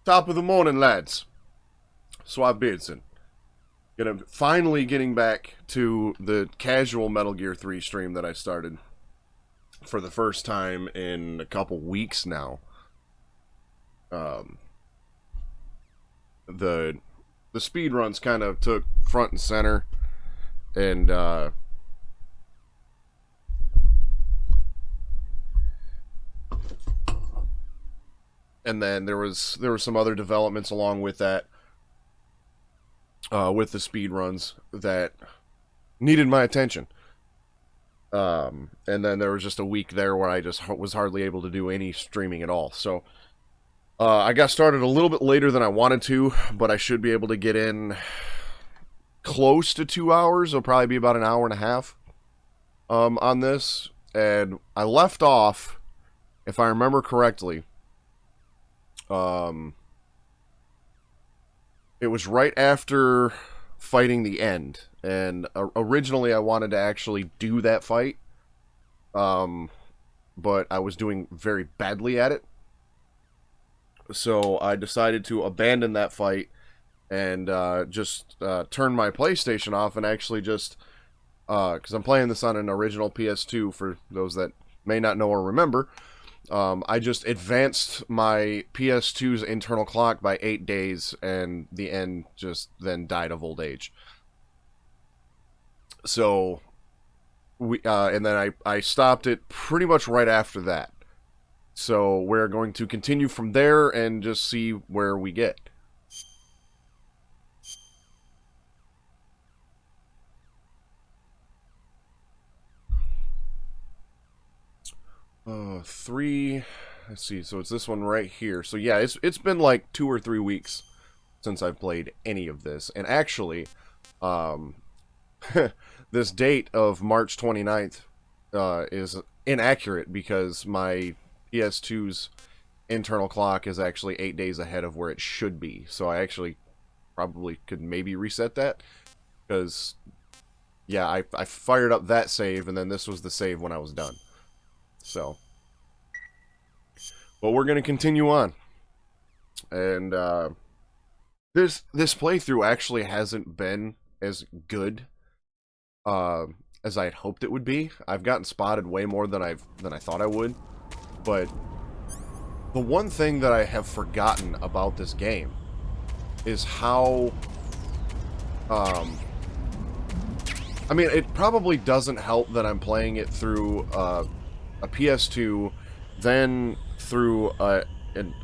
Top of the morning, lads. Swab Beardson. Finally getting back to the casual Metal Gear 3 stream that I started for the first time in a couple weeks now. The speed runs kind of took front and center, and then there was some other developments along with that, with the speed runs that needed my attention. And then there was just a week there where I just was hardly able to do any streaming at all. So I got started a little bit later than I wanted to, but I should be able to get in close to 2 hours. It'll probably be about an hour and a half on this. And I left off, if I remember correctly, it was right after fighting the end, and originally I wanted to actually do that fight, but I was doing very badly at it, so I decided to abandon that fight and just turn my PlayStation off and actually just, because I'm playing this on an original PS2 for those that may not know or remember. I just advanced my PS2's internal clock by 8 days, and the end just then died of old age. So, and then I stopped it pretty much right after that. So, we're going to continue from there and just see where we get. Let's see, so it's this one right here. So yeah, it's been like 2 or 3 weeks since I've played any of this. And actually, this date of March 29th is inaccurate because my PS2's internal clock is actually 8 days ahead of where it should be. So I actually probably could maybe reset that, because yeah, I fired up that save, and then this was the save when I was done. So, but we're going to continue on. And this playthrough actually hasn't been as good as I had hoped it would be. I've gotten spotted way more than I thought I would. But the one thing that I have forgotten about this game is how I mean, it probably doesn't help that I'm playing it through a PS2, then through an AV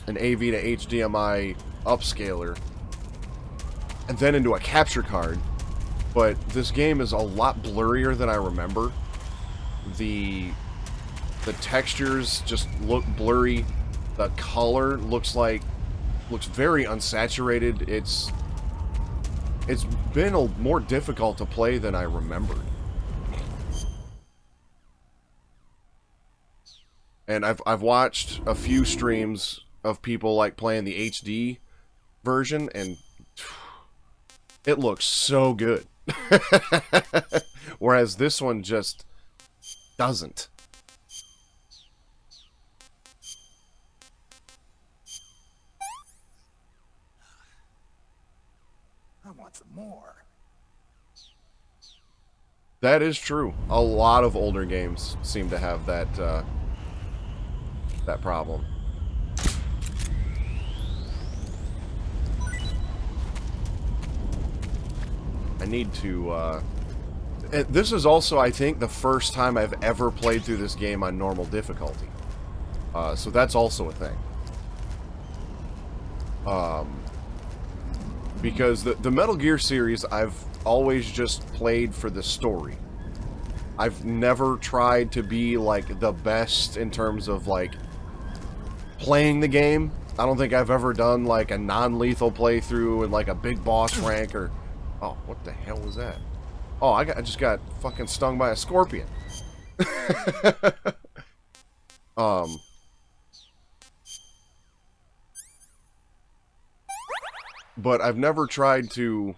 to HDMI upscaler, and then into a capture card. But this game is a lot blurrier than I remember. The textures just look blurry. The color looks very unsaturated. It's been more difficult to play than I remembered. And I've watched a few streams of people like playing the HD version, and it looks so good. Whereas this one just doesn't. I want some more. That is true. A lot of older games seem to have that that problem. I need to this is also, I think, the first time I've ever played through this game on normal difficulty. So that's also a thing. Because the Metal Gear series, I've always just played for the story. I've never tried to be, like, the best in terms of, like, playing the game. I don't think I've ever done, like, a non-lethal playthrough and, like, a big boss rank or... Oh, what the hell was that? Oh, I just got fucking stung by a scorpion. But I've never tried to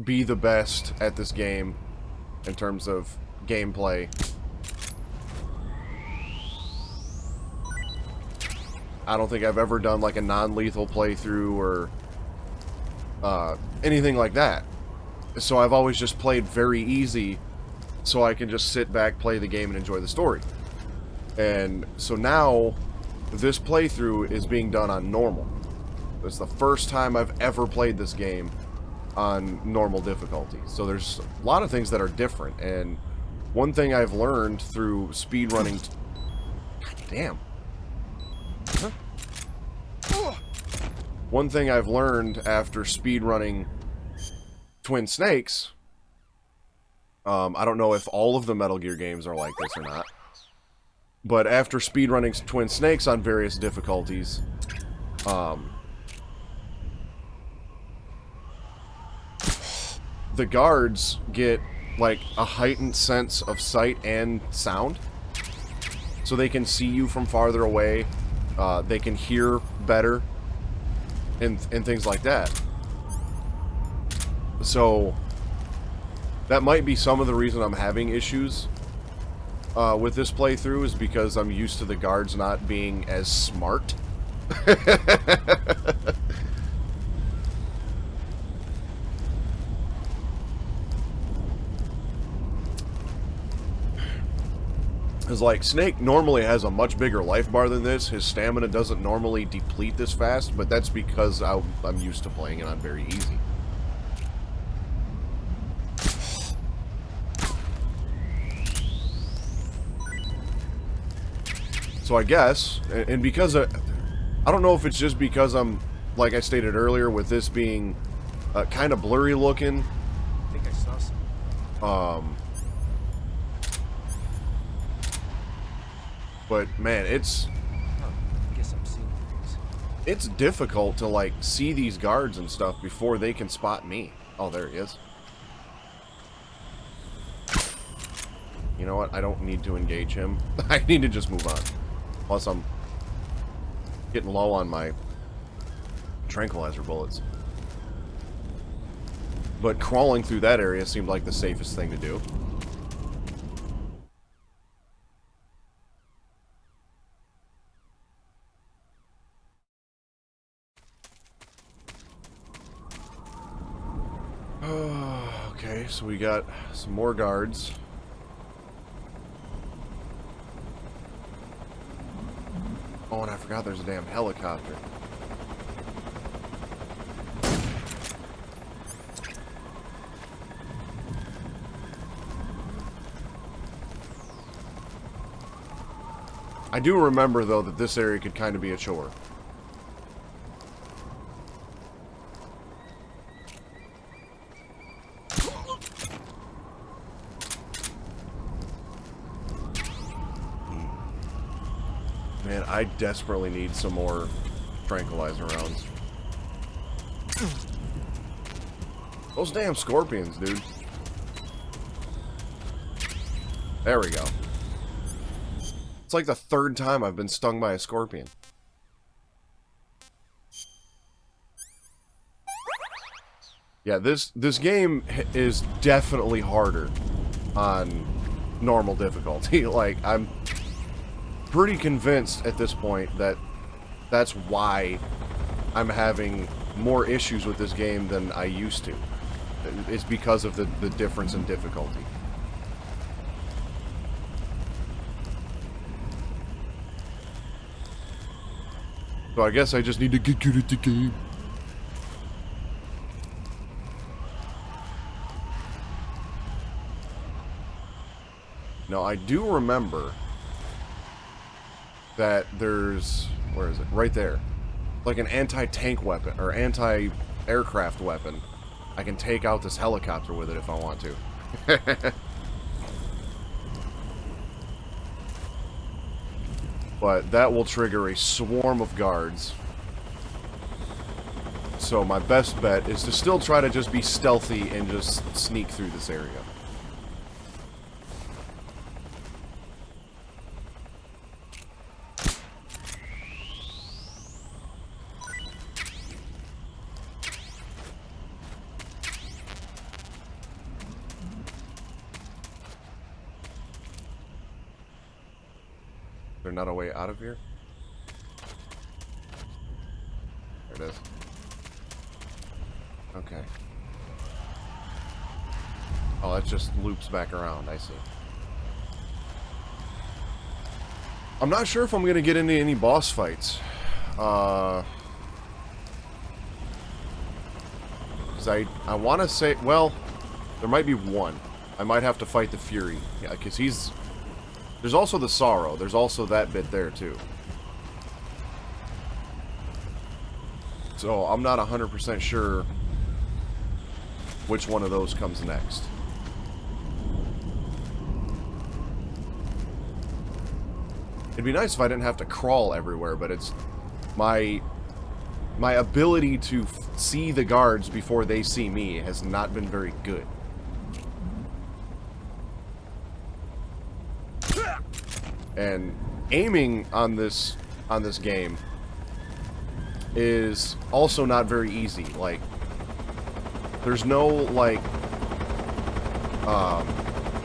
be the best at this game in terms of gameplay. I don't think I've ever done like a non-lethal playthrough or anything like that. So I've always just played very easy so I can just sit back, play the game, and enjoy the story. And so now, this playthrough is being done on normal. It's the first time I've ever played this game on normal difficulty. So there's a lot of things that are different, and one thing I've learned through speedrunning... God damn. Huh? One thing I've learned after speedrunning Twin Snakes... I don't know if all of the Metal Gear games are like this or not. But after speedrunning Twin Snakes on various difficulties... the guards get, like, a heightened sense of sight and sound. So they can see you from farther away. They can hear better. And things like that. So, that might be some of the reason I'm having issues with this playthrough, is because I'm used to the guards not being as smart. Because, like, Snake normally has a much bigger life bar than this. His stamina doesn't normally deplete this fast, but that's because I'm used to playing it on very easy. So I guess, and because I don't know if it's just because I'm, like I stated earlier, with this being kind of blurry looking. I think I saw some. But man, it's I guess I'm seeing things. it's difficult to like see these guards and stuff before they can spot me. Oh, there he is. You know what? I don't need to engage him. I need to just move on. Plus, I'm getting low on my tranquilizer bullets. But crawling through that area seemed like the safest thing to do. Okay, so we got some more guards. Oh, and I forgot there's a damn helicopter. I do remember, though, that this area could kind of be a chore. Man, I desperately need some more tranquilizer rounds. Those damn scorpions, dude. There we go. It's like the third time I've been stung by a scorpion. Yeah, this game is definitely harder on normal difficulty. Like, I'm pretty convinced at this point that that's why I'm having more issues with this game than I used to. It's because of the difference in difficulty. So I guess I just need to get good at the game. Now, I do remember that there's... where is it? Right there. Like an anti-tank weapon, or anti-aircraft weapon. I can take out this helicopter with it if I want to. But that will trigger a swarm of guards. So my best bet is to still try to just be stealthy and just sneak through this area. Is there not a way out of here? There it is. Okay. Oh, that just loops back around. I see. I'm not sure if I'm going to get into any boss fights. Because I want to say... Well, there might be one. I might have to fight the Fury. Yeah, because he's... There's also the Sorrow. There's also that bit there, too. So, I'm not 100% sure which one of those comes next. It'd be nice if I didn't have to crawl everywhere, but it's... My ability to see the guards before they see me has not been very good. And aiming on this game is also not very easy. Like, there's no, like,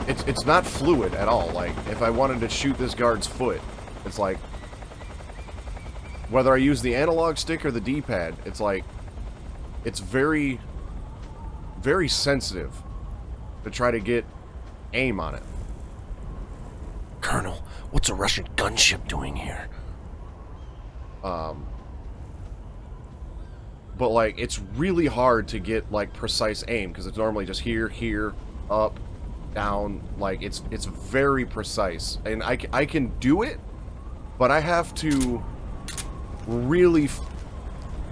it's not fluid at all. Like, if I wanted to shoot this guard's foot, it's like, whether I use the analog stick or the D-pad, it's like, it's very, very sensitive to try to get aim on it. Colonel, what's a Russian gunship doing here? But, like, it's really hard to get, like, precise aim, because it's normally just here, here, up, down, like, it's very precise. And I can do it, but I have to really,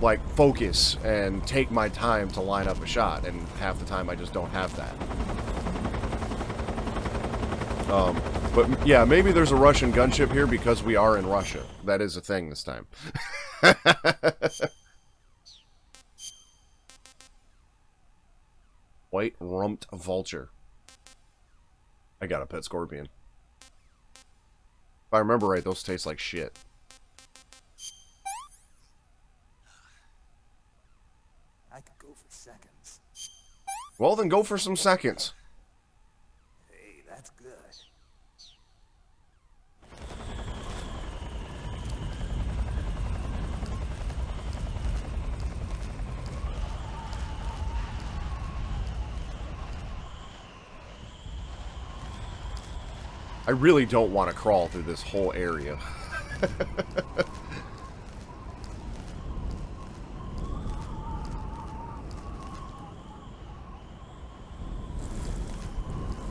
like, focus and take my time to line up a shot, and half the time I just don't have that. But, yeah, maybe there's a Russian gunship here because we are in Russia. That is a thing this time. White rumped vulture. I got a pet scorpion. If I remember right, those taste like shit. I could go for seconds. Well, then go for some seconds. Hey, that's good. I really don't want to crawl through this whole area.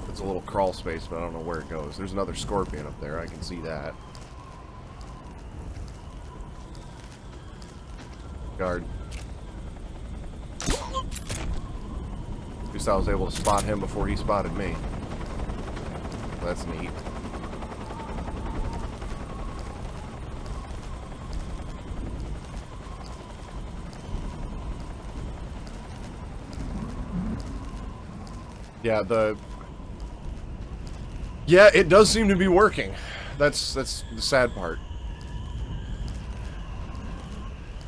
It's a little crawl space, but I don't know where it goes. There's another scorpion up there. I can see that. Guard. At least I was able to spot him before he spotted me. That's neat. Yeah, it does seem to be working. That's the sad part.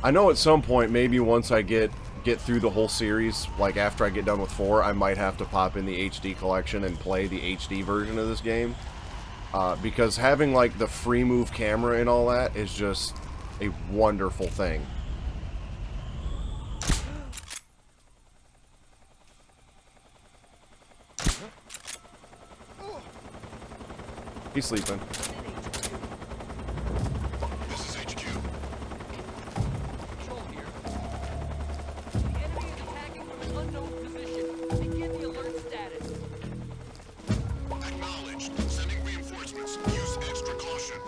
I know at some point, maybe once I get through the whole series, like after I get done with 4, I might have to pop in the HD collection and play the HD version of this game. Because having, like, the free move camera and all that is just a wonderful thing. He's sleeping. This is HQ. Control here. The enemy is attacking from an unknown position. Begin the alert status. Acknowledged. Sending reinforcements. Use extra caution.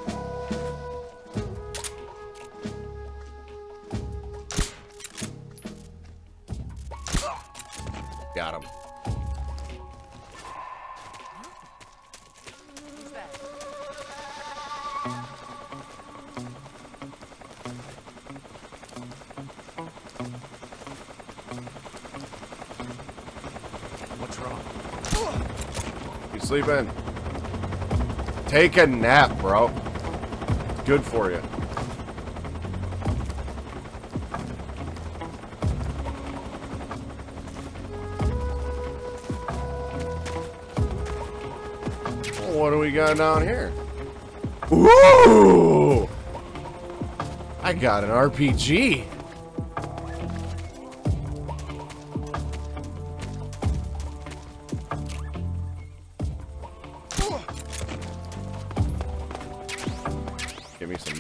Got him. Who's that? What's wrong? You sleeping? Take a nap, bro. Good for you. What do we got down here? Ooh! I got an RPG.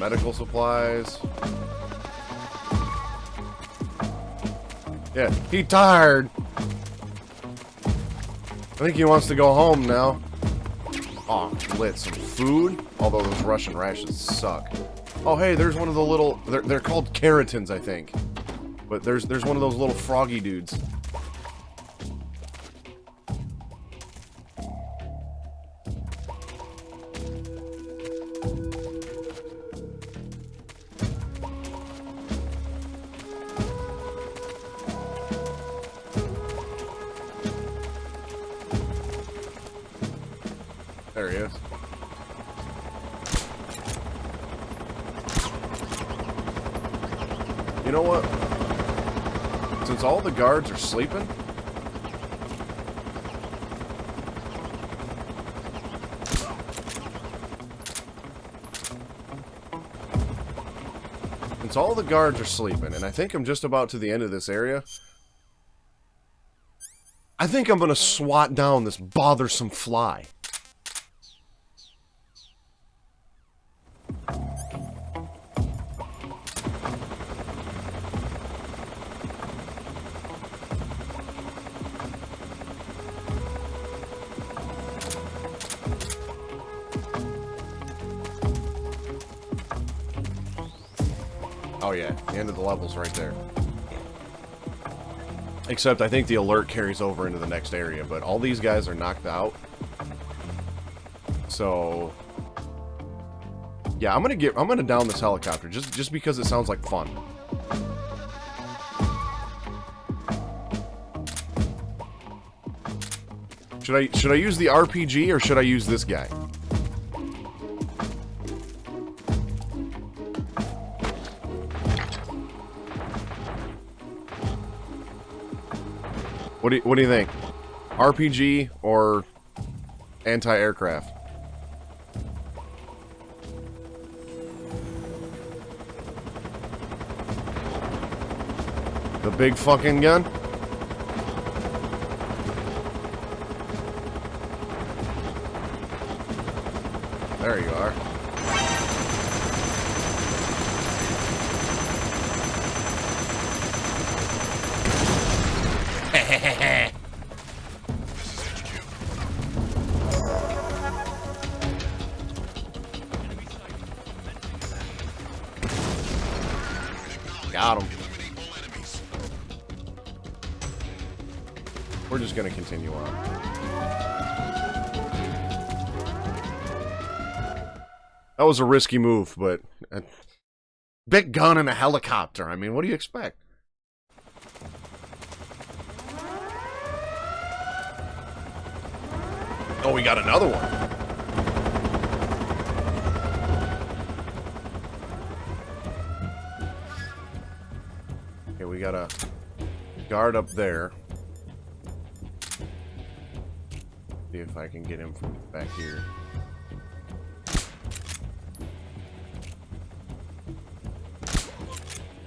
medical supplies. Yeah, he tired. I think he wants to go home now. Oh, lit some food. Although those Russian rations suck. Oh, hey, there's one of the little... They're called keratins, I think. But there's one of those little froggy dudes. There he is. You know what? Since all the guards are sleeping, and I think I'm just about to the end of this area, I think I'm gonna swat down this bothersome fly. Oh yeah, the end of the level's right there. Except I think the alert carries over into the next area, but all these guys are knocked out. So yeah, I'm gonna down this helicopter just because it sounds like fun. Should I use the RPG or should I use this guy? What do you think? RPG or anti-aircraft? The big fucking gun? There you are. Got him. We're just gonna continue on. That was a risky move, but a big gun and a helicopter. I mean, what do you expect? Oh, we got another one. Okay, we got a guard up there. See if I can get him from back here.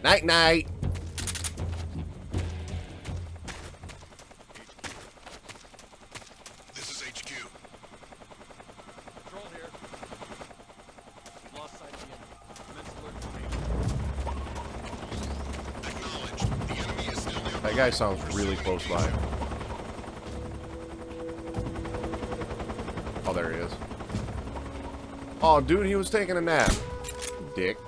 Night night. This is HQ. Control here. We've lost sight of the enemy. Commence alert formation. Acknowledged. The enemy is still nearby. That guy sounds really close by. Oh, there he is. Oh, dude, he was taking a nap. Dick.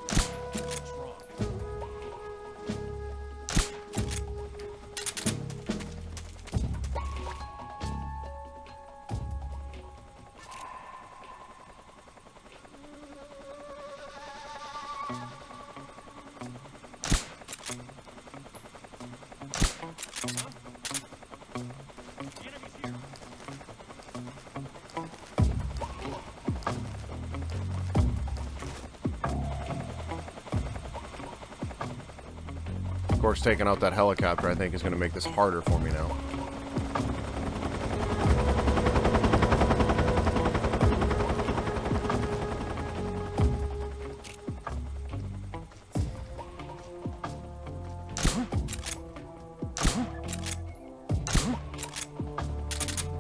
Of course, taking out that helicopter, I think, is going to make this harder for me now.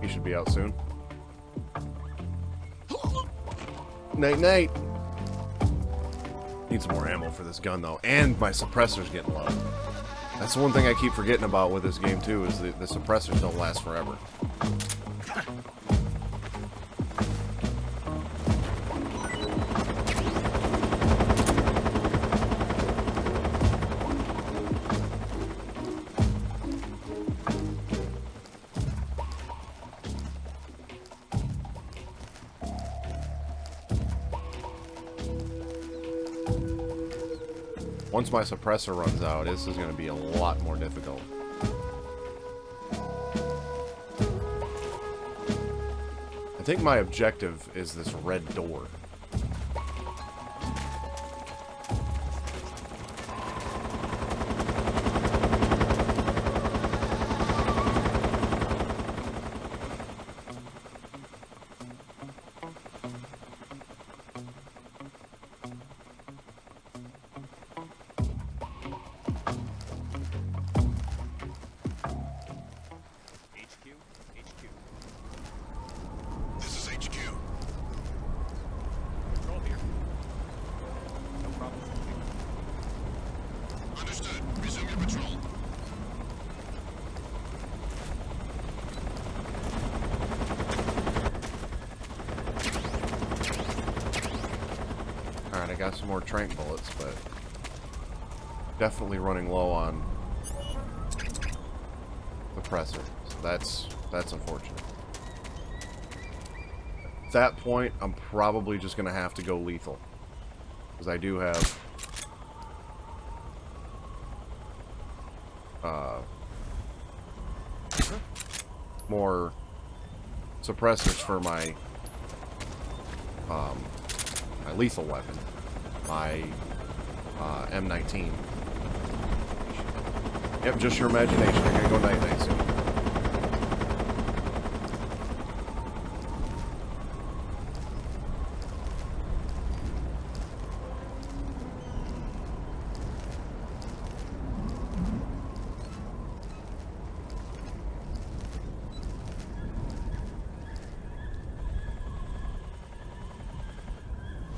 He should be out soon. Night, night. Need some more ammo for this gun, though. And my suppressor's getting low. That's the one thing I keep forgetting about with this game, too, is the suppressors don't last forever. Once my suppressor runs out, this is going to be a lot more difficult. I think my objective is this red door. This is HQ. Control here. No problem. Understood. Resume your patrol. Alright, I got some more trank bullets, but definitely running low on suppressor. So that's unfortunate. At that point, I'm probably just going to have to go lethal. Because I do have more suppressors for my my lethal weapon, my M19. Yep, just your imagination. You're gonna go night-night soon.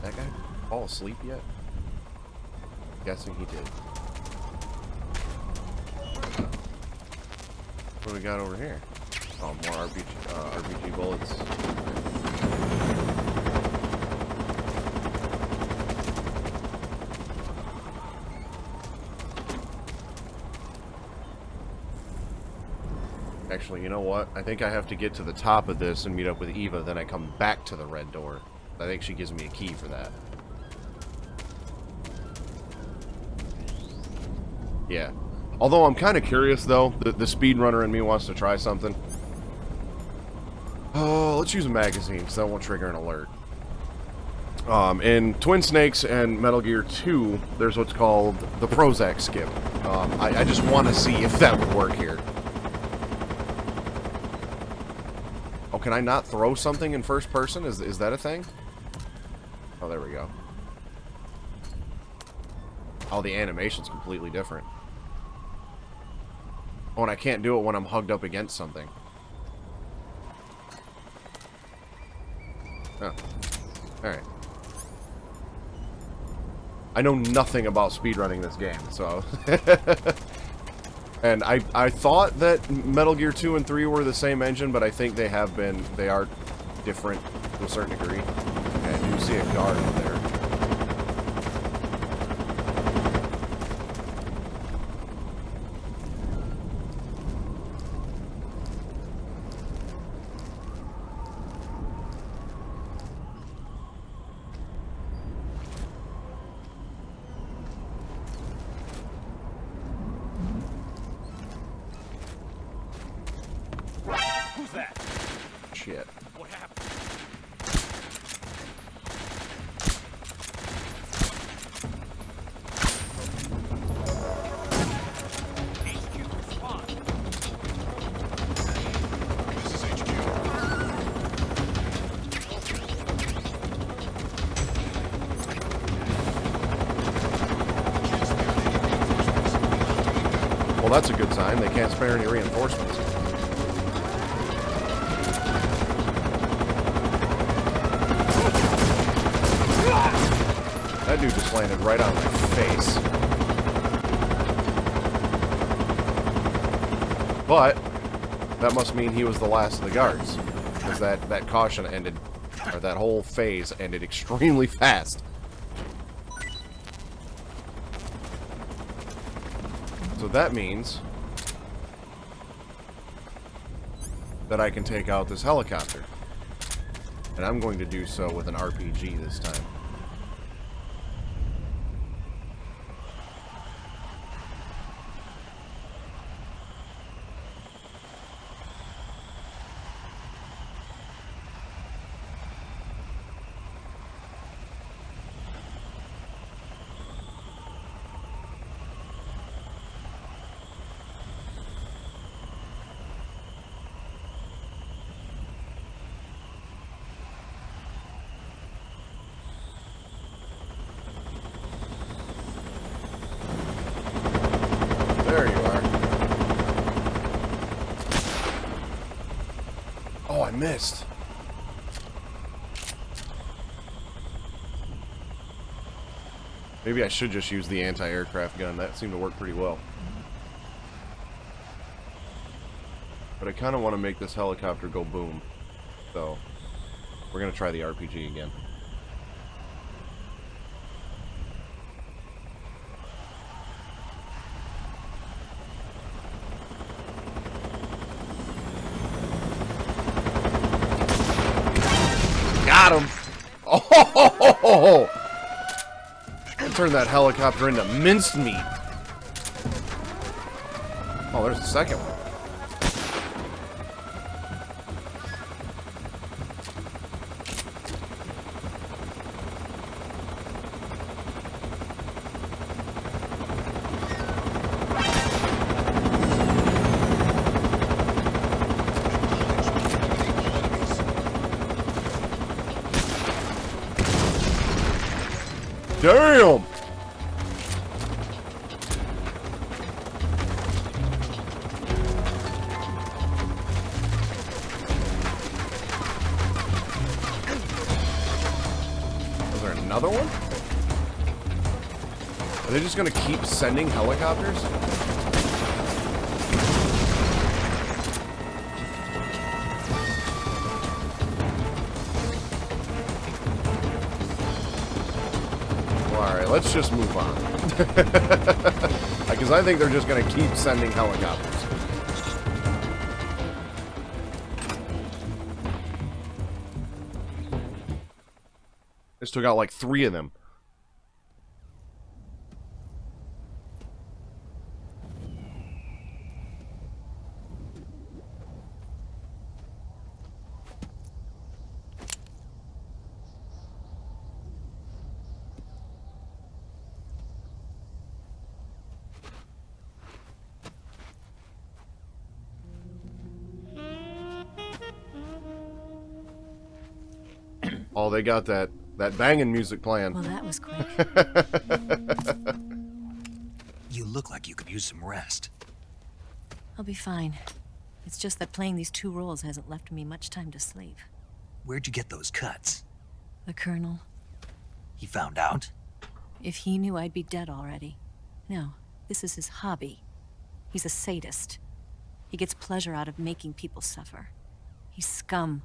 That guy fall asleep yet? Guessing he did. What do we got over here? Oh, more RPG bullets. Actually, you know what? I think I have to get to the top of this and meet up with Eva, then I come back to the red door. I think she gives me a key for that. Yeah. Although I'm kind of curious, though. The speedrunner in me wants to try something. Oh, let's use a magazine, because that won't trigger an alert. In Twin Snakes and Metal Gear 2, there's what's called the Prozac skip. I just want to see if that would work here. Oh, can I not throw something in first person? Is that a thing? Oh, there we go. Oh, the animation's completely different. Oh, and I can't do it when I'm hugged up against something. Oh. Alright. I know nothing about speedrunning this game, so... And I thought that Metal Gear 2 and 3 were the same engine, but I think they are different to a certain degree. Okay, I do see a guard up there. Who's that? Shit. What happened? HQ, respond. This is HQ. Well, that's a good sign. They can't spare any reinforcements. That that dude just landed right on my face. But that must mean he was the last of the guards, because that caution ended, or that whole phase ended extremely fast. So that means that I can take out this helicopter. And I'm going to do so with an RPG this time. There you are. Oh, I missed. Maybe I should just use the anti-aircraft gun. That seemed to work pretty well. But I kind of want to make this helicopter go boom. So, we're going to try the RPG again. Got him! Oh! Turn that helicopter into minced meat. Oh, there's a second one. Damn! Is there another one? Are they just gonna keep sending helicopters? Alright, let's just move on. Because I think they're just going to keep sending helicopters. Just took out like 3 of them. Oh, they got that banging music playing. Well, that was quick. You look like you could use some rest. I'll be fine. It's just that playing these 2 roles hasn't left me much time to sleep. Where'd you get those cuts? The Colonel, He found out? if he knew I'd be dead already. No, this is his hobby. He's a sadist. He gets pleasure out of making people suffer. He's scum.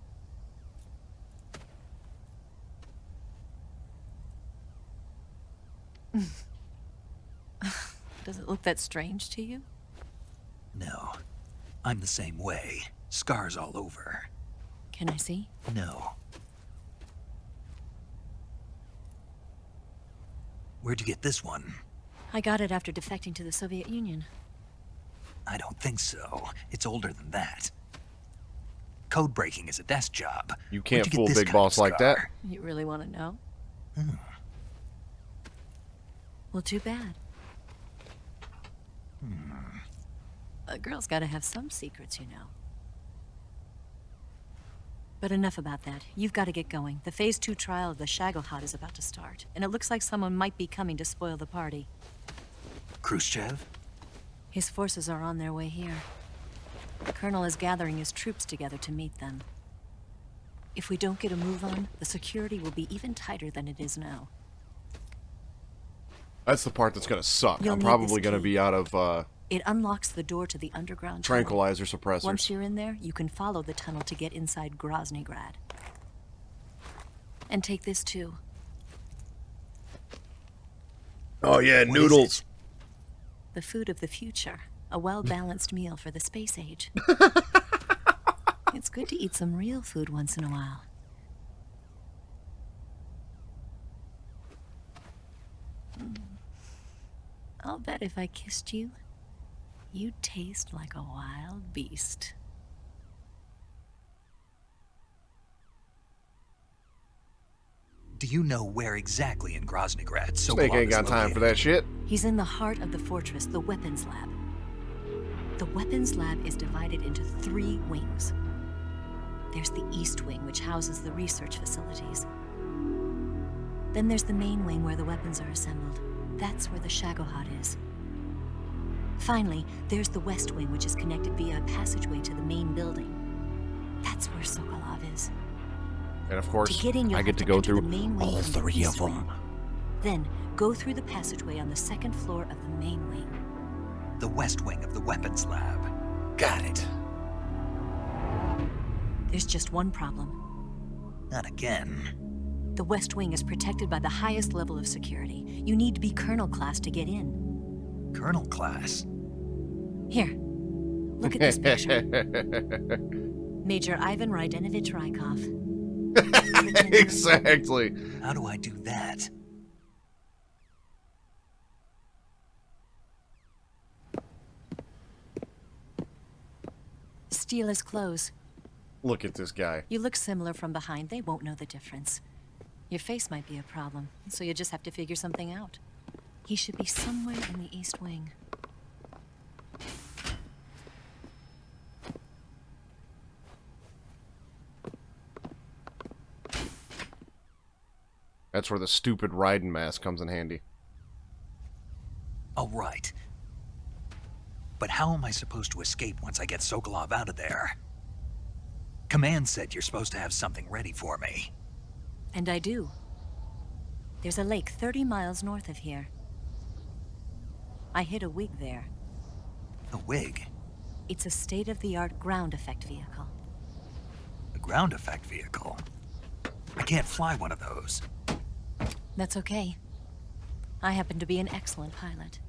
Does it look that strange to you? No. I'm the same way. Scars all over. Can I see? No. Where'd you get this one? I got it after defecting to the Soviet Union. I don't think so. It's older than that. Code breaking is a desk job. You Where'd can't you get fool this Big kind of Boss like that. scar? You really want to know? Well, too bad. A girl's got to have some secrets, you know. But enough about that. You've got to get going. The Phase 2 trial of the Shagelhot is about to start, and it looks like someone might be coming to spoil the party. Khrushchev? His forces are on their way here. The Colonel is gathering his troops together to meet them. If we don't get a move on, the security will be even tighter than it is now. That's the part that's gonna suck. You'll I'm need probably this gonna key. be out of It unlocks the door to the underground tunnel. tranquilizer suppressors. Once you're in there, you can follow the tunnel to get inside Groznyj Grad. And take this too. Oh yeah, What is noodles. The food of the future. A well-balanced meal for the space age. It's good to eat some real food once in a while. I'll bet if I kissed you, you'd taste like a wild beast. Do you know where exactly in Groznyj Grad Snake Sokolov ain't is got time for located? that shit. He's in the heart of the fortress, the weapons lab. The weapons lab is divided into 3 wings. There's the East Wing, which houses the research facilities. Then there's the main wing where the weapons are assembled. That's where the Shagohod is. Finally, there's the West Wing, which is connected via a passageway to the main building. That's where Sokolov is. And of course, To get in, you'll I have get to to go enter through the main wing all from the 3 of East them. Wing. Then, go through the passageway on the 2nd floor of the main wing. The West Wing of the weapons lab. Got it. There's just one problem. Not again. The West Wing is protected by the highest level of security. You need to be Colonel class to get in. Colonel class. Here, look at this picture. Major Ivan Raidenovich Raikov. Exactly. How do I do that? Steal his clothes. Look at this guy. You look similar from behind. They won't know the difference. Your face might be a problem, so you just have to figure something out. He should be somewhere in the East Wing. That's where the stupid Raiden mask comes in handy. Oh, right. But how am I supposed to escape once I get Sokolov out of there? Command said you're supposed to have something ready for me. And I do. There's a lake 30 miles north of here. I hid a wig there. A wig? It's a state-of-the-art ground effect vehicle. A ground effect vehicle? I can't fly one of those. That's okay. I happen to be an excellent pilot.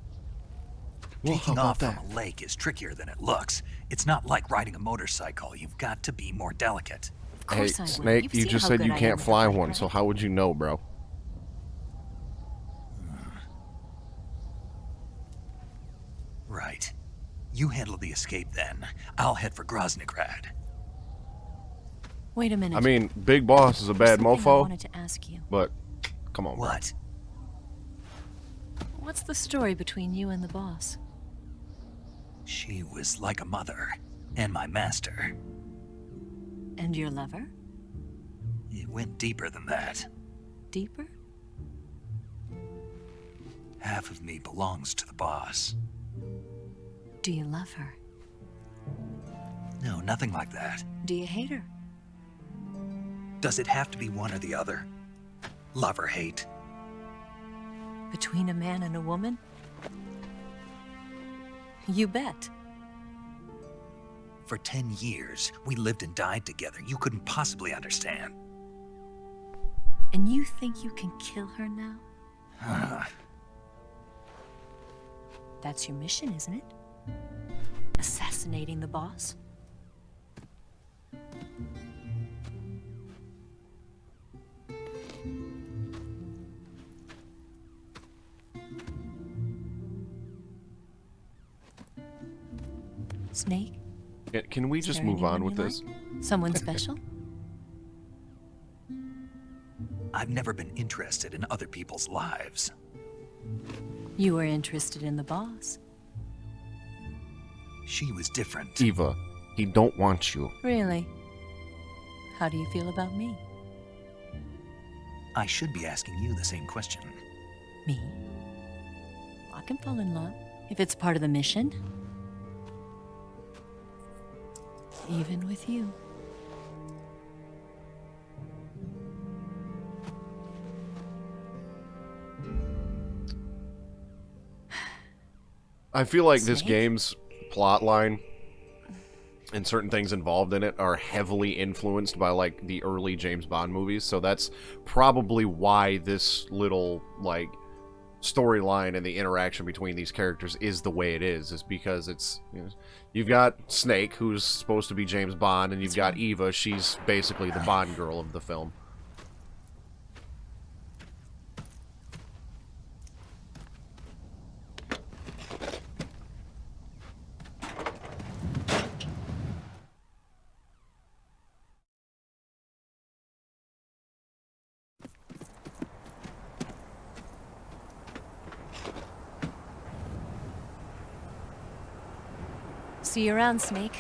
Well, Taking how off about from a lake is trickier than it looks. It's not like riding a motorcycle. You've got to be more delicate. Of Hey, course I will. Snake, You've you seen just how said good you I am can't with the fly flight, one, right? so how would you know, bro? Right. You handle the escape then. I'll head for Groznyj Grad. Wait a minute. I mean, Big Boss is a bad Something I mofo, wanted to ask you. but come on, bro. What? What's the story between you and the boss? She was like a mother, and my master. And your lover? It went deeper than that. Deeper? Half of me belongs to the boss. Do you love her? No, nothing like that. Do you hate her? Does it have to be one or the other? Love or hate? Between a man and a woman? You bet. For 10 years, we lived and died together. You couldn't possibly understand. And you think you can kill her now? That's your mission, isn't it? Assassinating the boss? Snake? Can we Is just there move on anyone with you this? like? Someone special? I've never been interested in other people's lives. You were interested in the boss. She was different. Eva, he don't want you. Really? How do you feel about me? I should be asking you the same question. Me? I can fall in love if it's part of the mission. Even with you. I feel like this Snake? game's plot line and certain things involved in it are heavily influenced by, like, the early James Bond movies, so that's probably why this little, like, storyline and the interaction between these characters is the way it is because it's, you know, you've got Snake, who's supposed to be James Bond, and you've got Eva, she's basically the Bond girl of the film. See you around, Snake.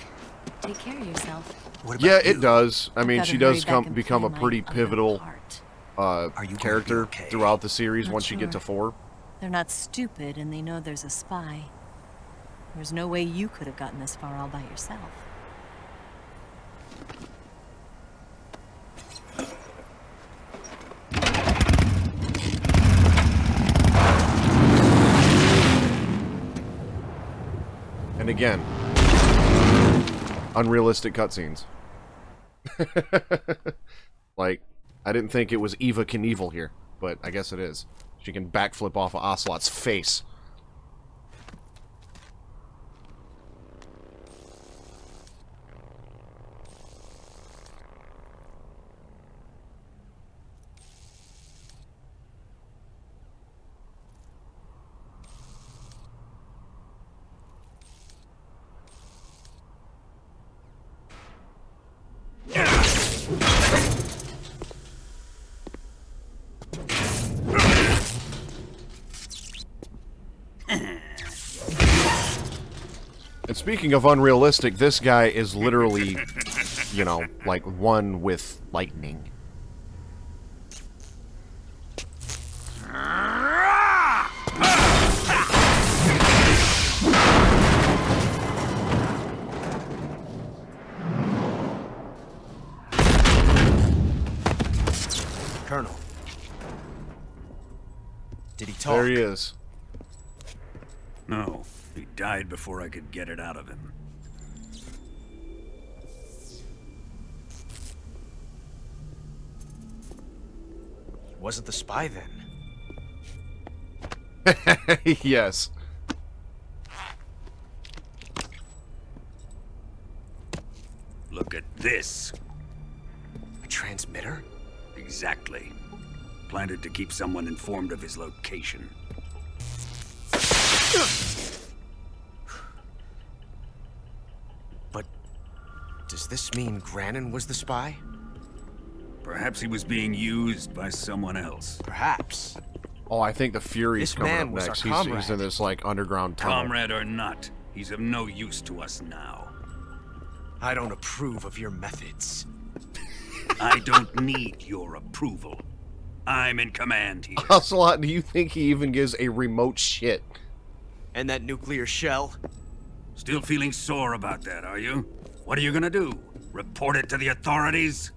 Take care of yourself. What Yeah, about it you? does. I mean, Gotta she hurry does back and become a play pretty my pivotal unknown part. Are you going to be character okay? throughout the series Not once you get to sure. 4. They're not stupid, and they know there's a spy. There's no way you could have gotten this far all by yourself. And again, unrealistic cutscenes. Like, I didn't think it was Eva Knievel here, but I guess it is. She can backflip off of Ocelot's face. And speaking of unrealistic, this guy is literally, you know, like one with lightning. Colonel. Did he talk? There he is. No, he died before I could get it out of him. Wasn't the spy then? Yes. Look at this. A transmitter? Exactly. Planted to keep someone informed of his location. But does this mean Granin was the spy? Perhaps he was being used by someone else. Perhaps. Oh, I think the Fury's This coming man up was our next. He's comrade. in this, like, underground tunnel. Comrade or not, he's of no use to us now. I don't approve of your methods. I don't need your approval. I'm in command here. Ocelot, do you think he even gives a remote shit? And that nuclear shell? Still feeling sore about that, are you? What are you gonna do? Report it to the authorities?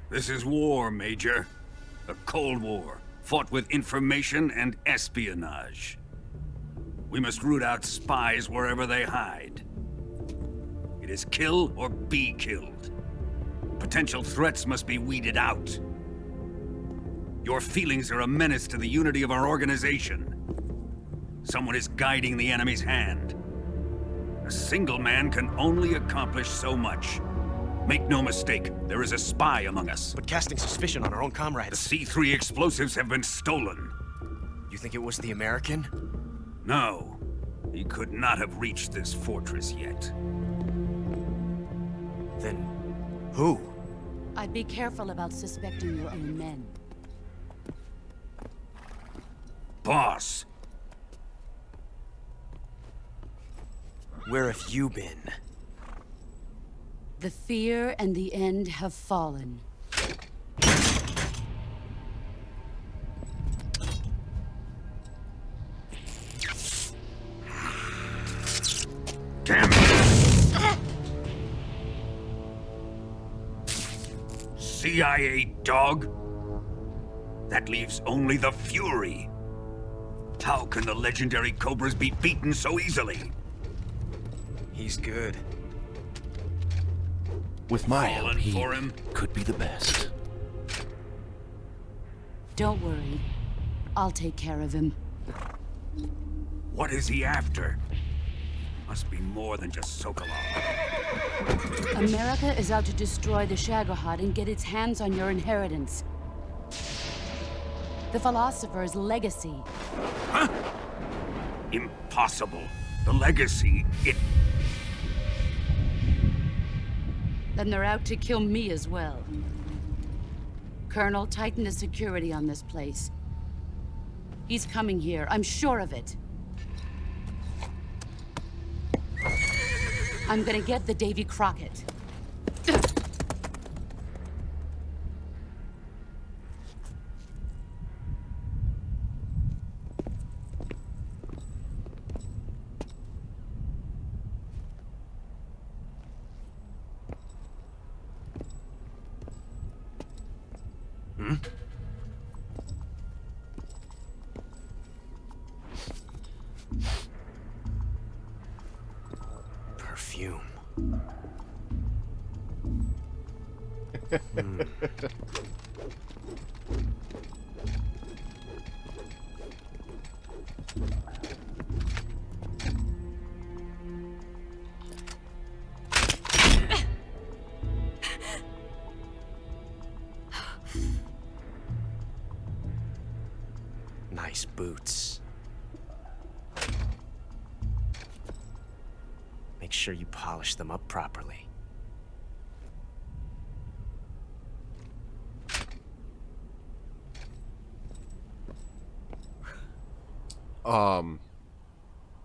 This is war, Major. A Cold War, fought with information and espionage. We must root out spies wherever they hide. It is kill or be killed. Potential threats must be weeded out. Your feelings are a menace to the unity of our organization. Someone is guiding the enemy's hand. A single man can only accomplish so much. Make no mistake, there is a spy among us. But casting suspicion on our own The comrades. C3 explosives have been stolen. You think it was the American? No, he could not have reached this fortress yet. Then who? I'd be careful about suspecting your own men. Boss, Where have you been? The fear and the end have fallen. damn it! CIA dog? That leaves only the Fury. How can the legendary Cobras be beaten so easily? He's good. With my help, Fallen he for him? could be the best. Don't worry. I'll take care of him. What is he after? Must be more than just Sokolov. America is out to destroy the Shagohod and get its hands on your inheritance. The Philosopher's legacy. Huh? Impossible. The legacy, it... Then they're out to kill me as well. Colonel, tighten the security on this place. He's coming here, I'm sure of it. I'm gonna get the Davy Crockett. Perfume. Nice boots. Make sure you polish them up properly.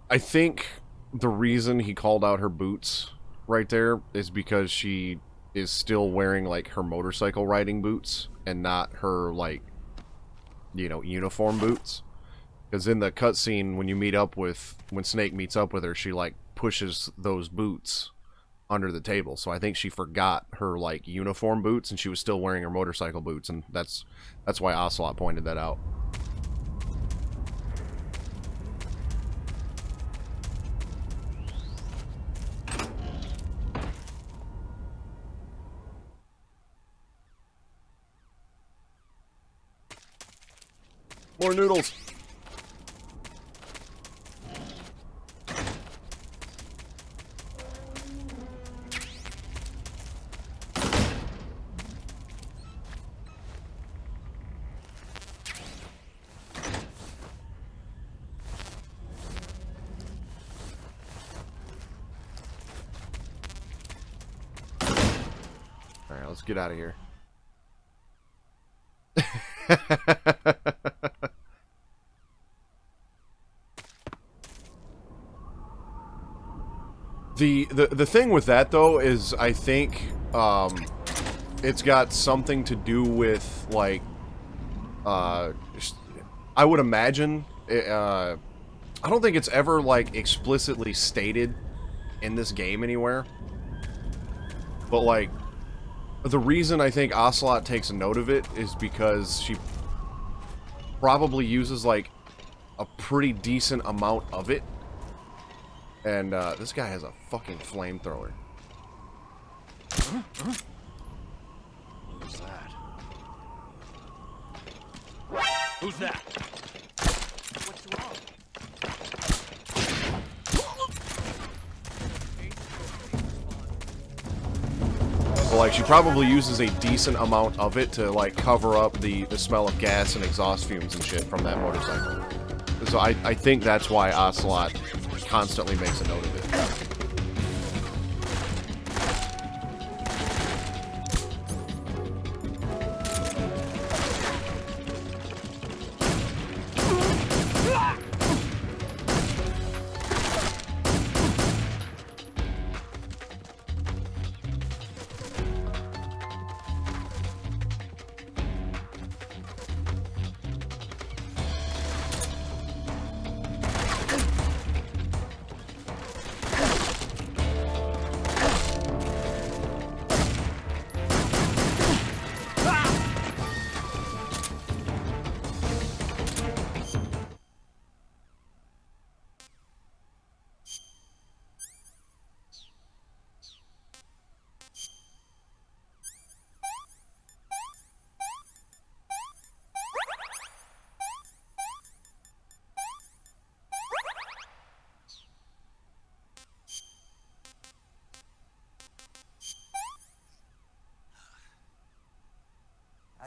I think the reason he called out her boots right there is because she is still wearing, like, her motorcycle riding boots and not her, like, you know, uniform boots. Because in the cutscene, when Snake meets up with her, she, like, pushes those boots under the table. So I think she forgot her, like, uniform boots, and she was still wearing her motorcycle boots, and that's why Ocelot pointed that out. More noodles. All right, let's get out of here. The thing with that, though, is I think it's got something to do with, like, I would imagine, I don't think it's ever, like, explicitly stated in this game anywhere, but, like, the reason I think Ocelot takes a note of it is because she probably uses, like, a pretty decent amount of it. And, this guy has a fucking flamethrower. Who's that? Who's that? What's wrong? Well, like, she probably uses a decent amount of it to, like, cover up the smell of gas and exhaust fumes and shit from that motorcycle. So I think that's why Ocelot constantly makes a note of it.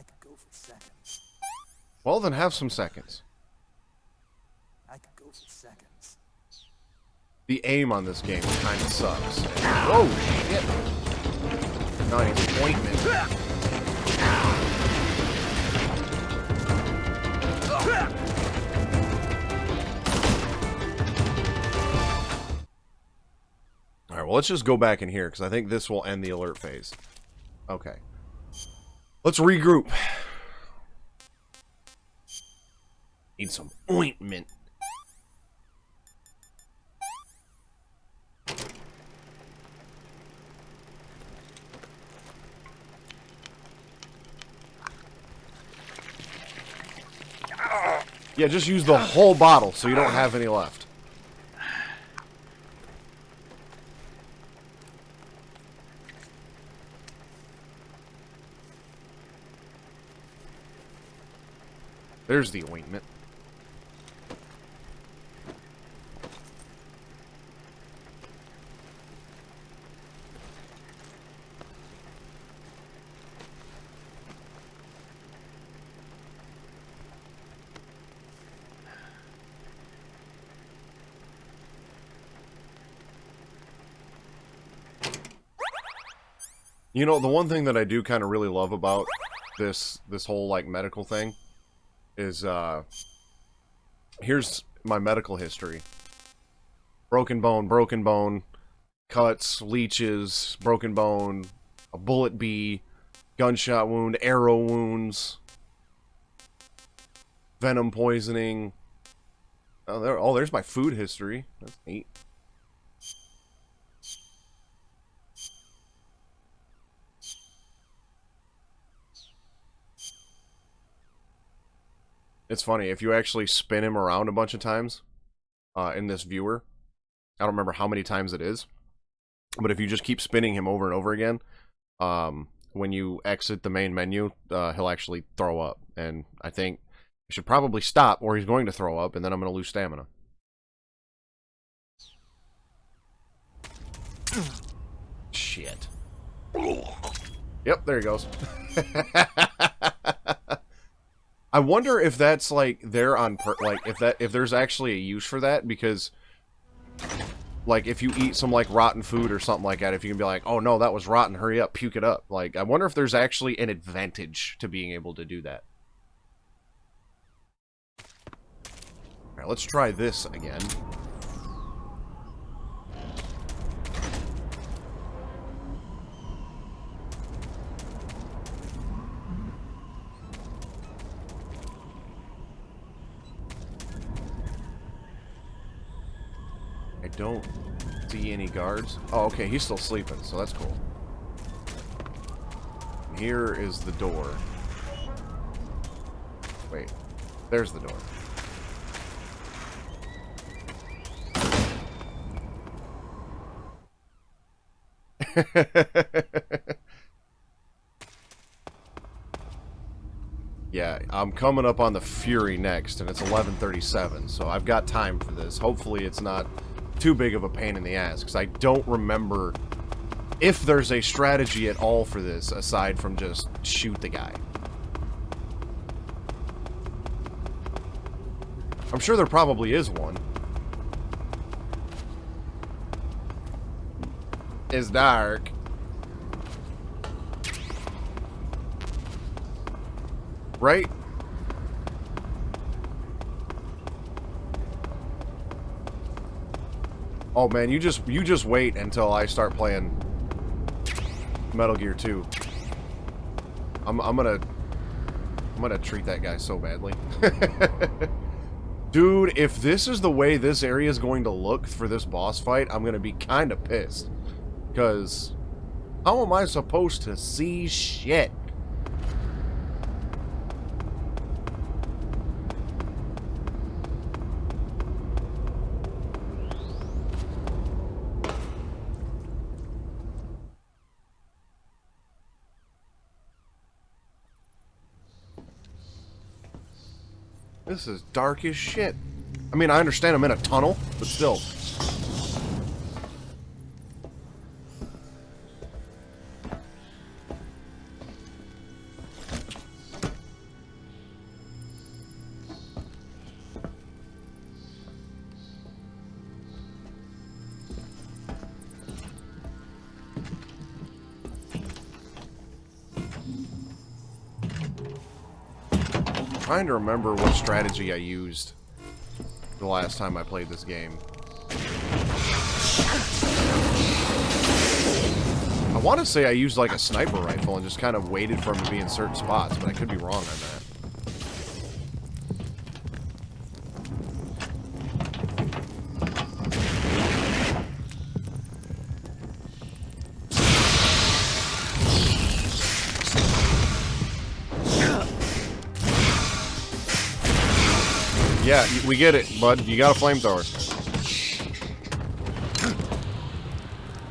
could go for seconds. Well, then have some seconds. I could go for seconds. The aim on this game kind of sucks. Oh, shit. Nice ointment. Alright, well, let's just go back in here, because I think this will end the alert phase. Okay. Let's regroup. Need some ointment. Yeah, just use the whole bottle so you don't have any left. There's the ointment. You know, the one thing that I do kind of really love about this whole, like, medical thing is, here's my medical history. Broken bone, cuts, leeches, broken bone, a bullet bee, gunshot wound, arrow wounds, venom poisoning. Oh, there's my food history. That's neat. It's funny, if you actually spin him around a bunch of times in this viewer, I don't remember how many times it is, but if you just keep spinning him over and over again, when you exit the main menu, he'll actually throw up. And I think I should probably stop, or he's going to throw up, and then I'm going to lose stamina. Shit. Yep, there he goes. I wonder if that's like there on if there's actually a use for that, because like if you eat some like rotten food or something like that, if you can be like, oh no, that was rotten, hurry up, puke it up. Like, I wonder if there's actually an advantage to being able to do that. Alright, let's try this again. I don't see any guards. Oh, okay, he's still sleeping, so that's cool. Here is the door. Wait, there's the door. Yeah, I'm coming up on the Fury next, and it's 11:37, so I've got time for this. Hopefully it's not too big of a pain in the ass, because I don't remember if there's a strategy at all for this, aside from just shoot the guy. I'm sure there probably is one. It's dark. Right? Oh man, you just wait until I start playing Metal Gear 2. I'm gonna treat that guy so badly. Dude, if this is the way this area is going to look for this boss fight, I'm gonna be kind of pissed. Because how am I supposed to see shit? This is dark as shit. I mean, I understand I'm in a tunnel, but still. trying to remember what strategy I used the last time I played this game. I want to say I used like a sniper rifle and just kind of waited for him to be in certain spots, but I could be wrong on that. Yeah, we get it, bud. You got a flamethrower.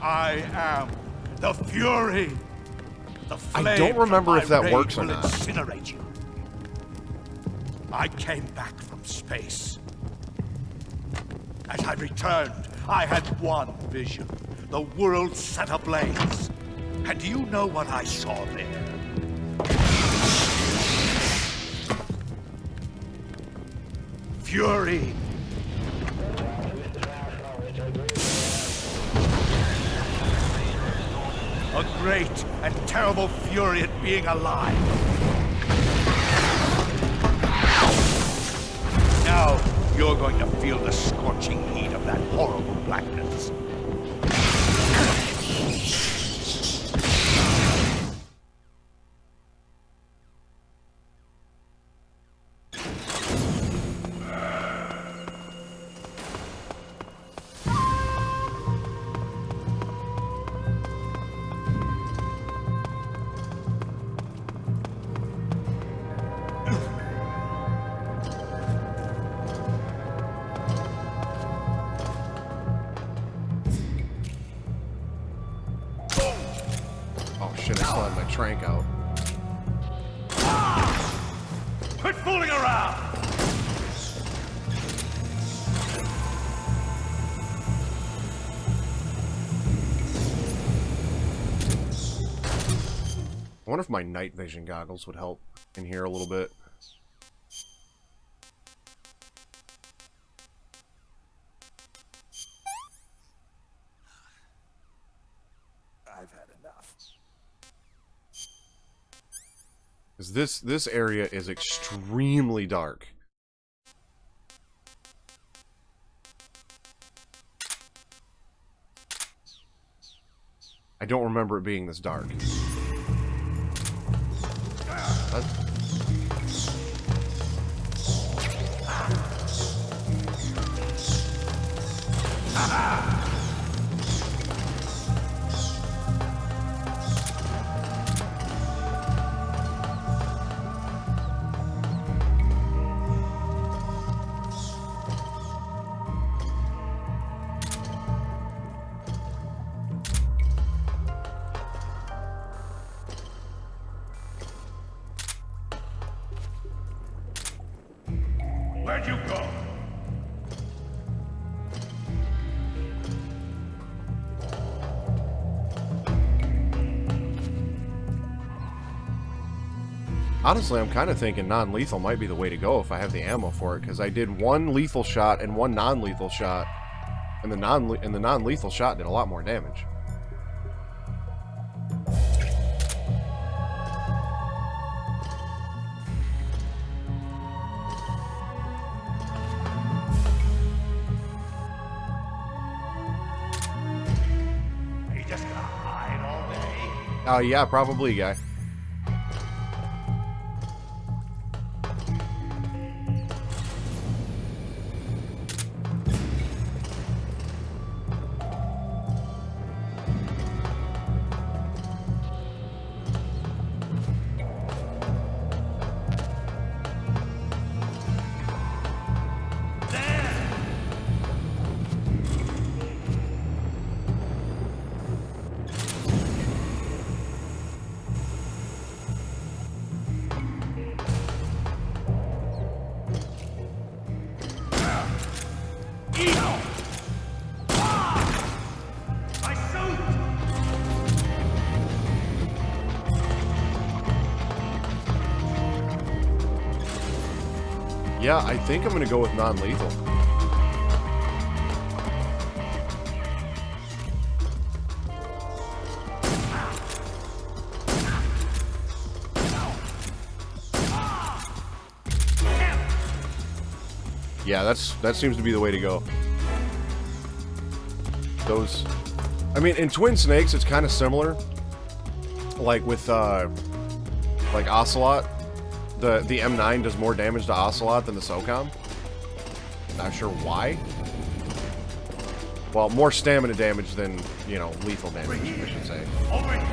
I am the Fury. The flame I don't remember from if my that works or rage will not. incinerate you. I came back from space. As I returned, I had one vision. The world set ablaze. And do you know what I saw there? Fury. A great and terrible fury at being alive. Now, you're going to feel the scorching heat of that horrible blackness. Oh shit, I still have my trank out. Quit fooling around! I wonder if my night vision goggles would help in here a little bit. I've had enough. Because this area is extremely dark. I don't remember it being this dark. Where'd you go? Honestly, I'm kind of thinking non-lethal might be the way to go if I have the ammo for it, because I did one lethal shot and one non-lethal shot, and the non-lethal shot did a lot more damage. Are you just gonna hide all day? Oh yeah, probably, guy. Yeah, I think I'm going to go with non-lethal. Yeah, that seems to be the way to go. Those, I mean, in Twin Snakes, it's kind of similar. Like with, like Ocelot, the M9 does more damage to Ocelot than the SOCOM. Not sure why. Well, more stamina damage than, you know, lethal damage, I should say. Okay,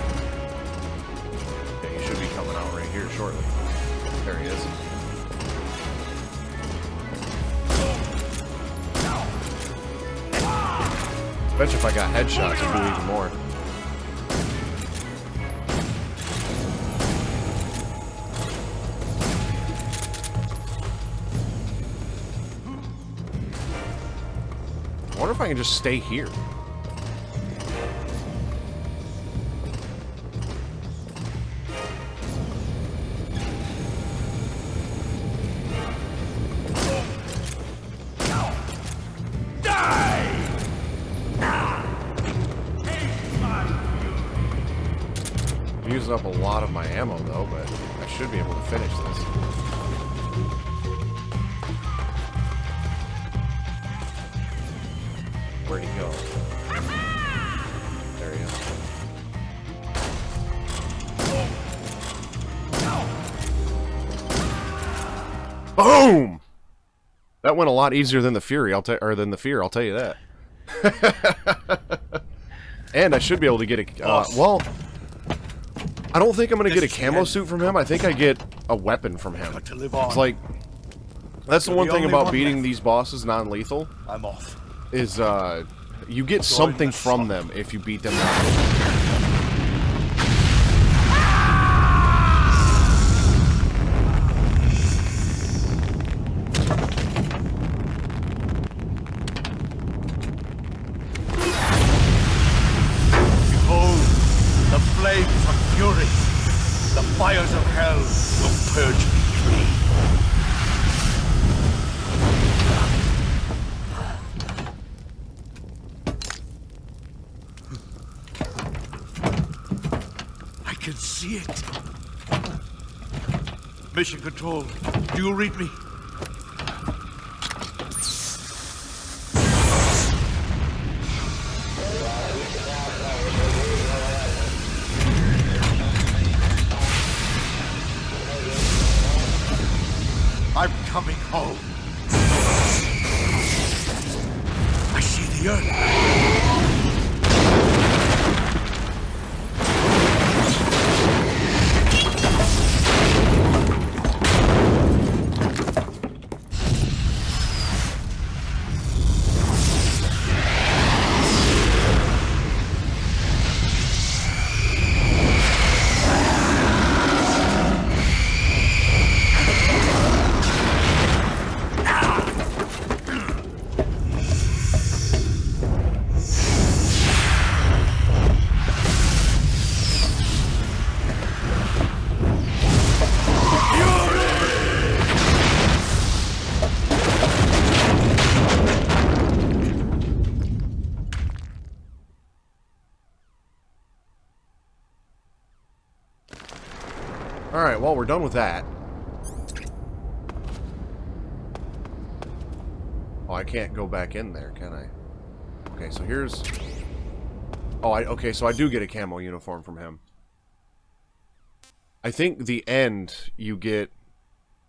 he should be coming out right here shortly. There he is. Bet you if I got headshots, I'd do even more. I wonder if I can just stay here. I'm using up a lot of my ammo though, but I should be able to finish this. Where'd he go? There he is. Boom! That went a lot easier than the Fury, I'll tell you that. And I should be able to get a well, I don't think I'm gonna get a camo suit from him. I think I get a weapon from him. It's like, that's the one thing about beating these bosses non-lethal. I'm off. Is you get something from them if you beat them non-lethal. Behold, the flames of fury, the fires of hell will purge me clean. I can see it. Mission Control, do you read me? I'm coming home. I see the earth. Alright, well, we're done with that. Oh, I can't go back in there, can I? Okay, so here's... Oh, okay, so I do get a camo uniform from him. I think the end, you get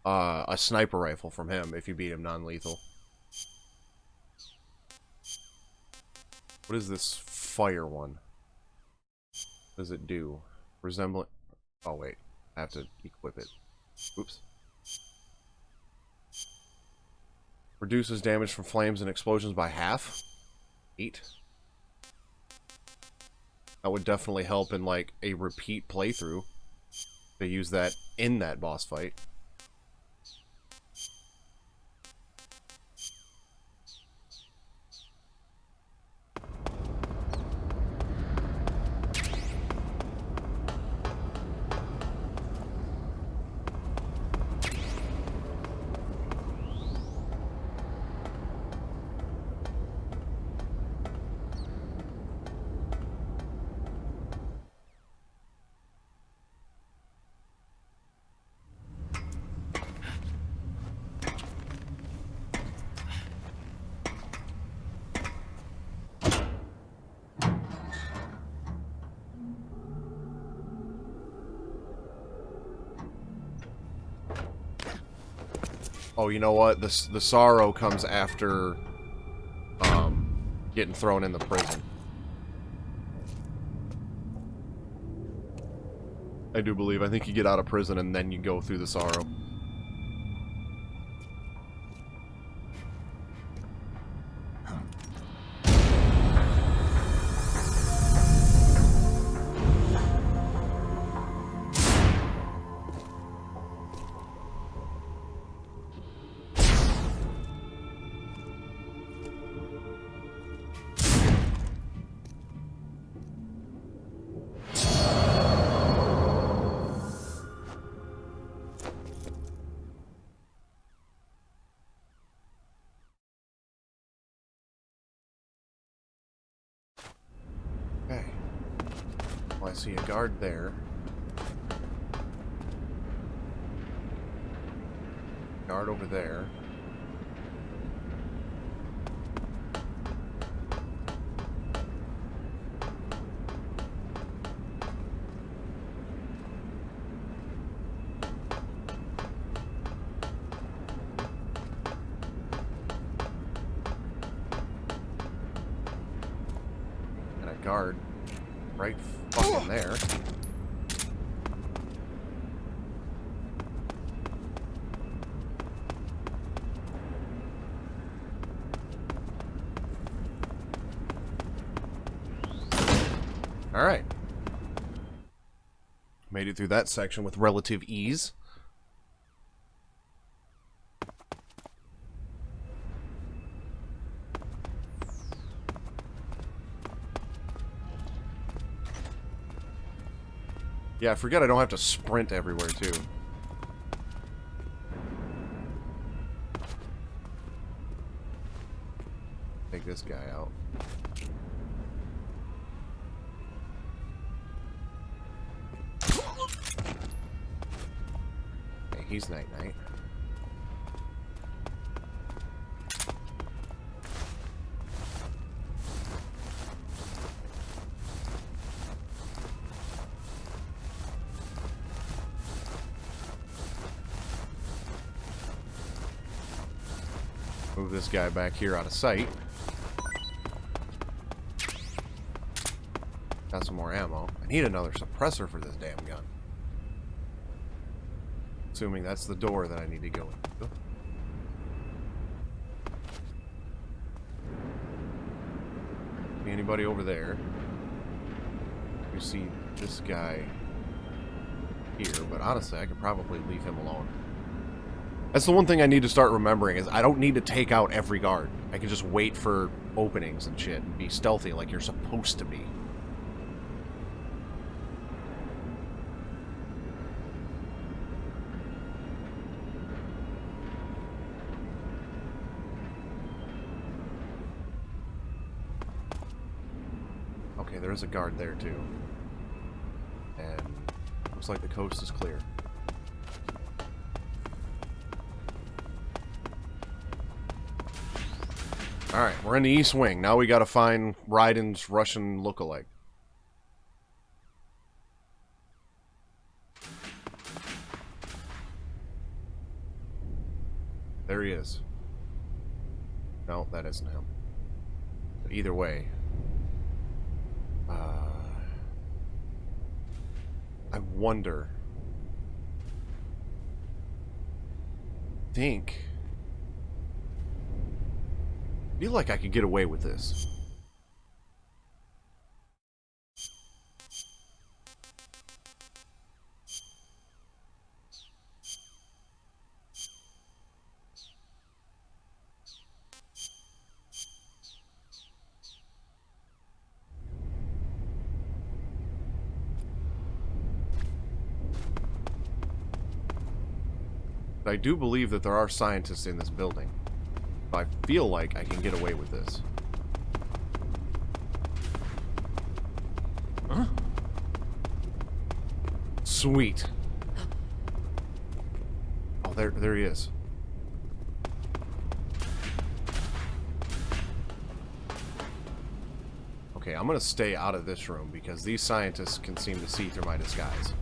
a sniper rifle from him if you beat him non-lethal. What is this fire one? What does it do? Resemblant... Oh, wait. I have to equip it. Oops. Reduces damage from flames and explosions by half. 8. That would definitely help in, like, a repeat playthrough. To use that in that boss fight. Oh, you know what? The sorrow comes after getting thrown in the prison. I do believe. I think you get out of prison and then you go through the sorrow. Okay. Well, I see a guard there. Guard over there. Guard right fucking there. All right. Made it through that section with relative ease. Yeah, I forget I don't have to sprint everywhere, too. Take this guy out. Okay, he's night-night. Move this guy back here out of sight. Got some more ammo. I need another suppressor for this damn gun. Assuming that's the door that I need to go into. Anybody over there? You see this guy here, but honestly, I could probably leave him alone. That's the one thing I need to start remembering, is I don't need to take out every guard. I can just wait for openings and shit and be stealthy like you're supposed to be. Okay, there is a guard there too. And looks like the coast is clear. Alright, we're in the East Wing. Now we gotta find Raiden's Russian lookalike. There he is. No, that isn't him. But either way. I wonder. I feel like I could get away with this. I do believe that there are scientists in this building. I feel like I can get away with this. Huh? Sweet. Oh, there he is. Okay, I'm gonna stay out of this room because these scientists can seem to see through my disguise.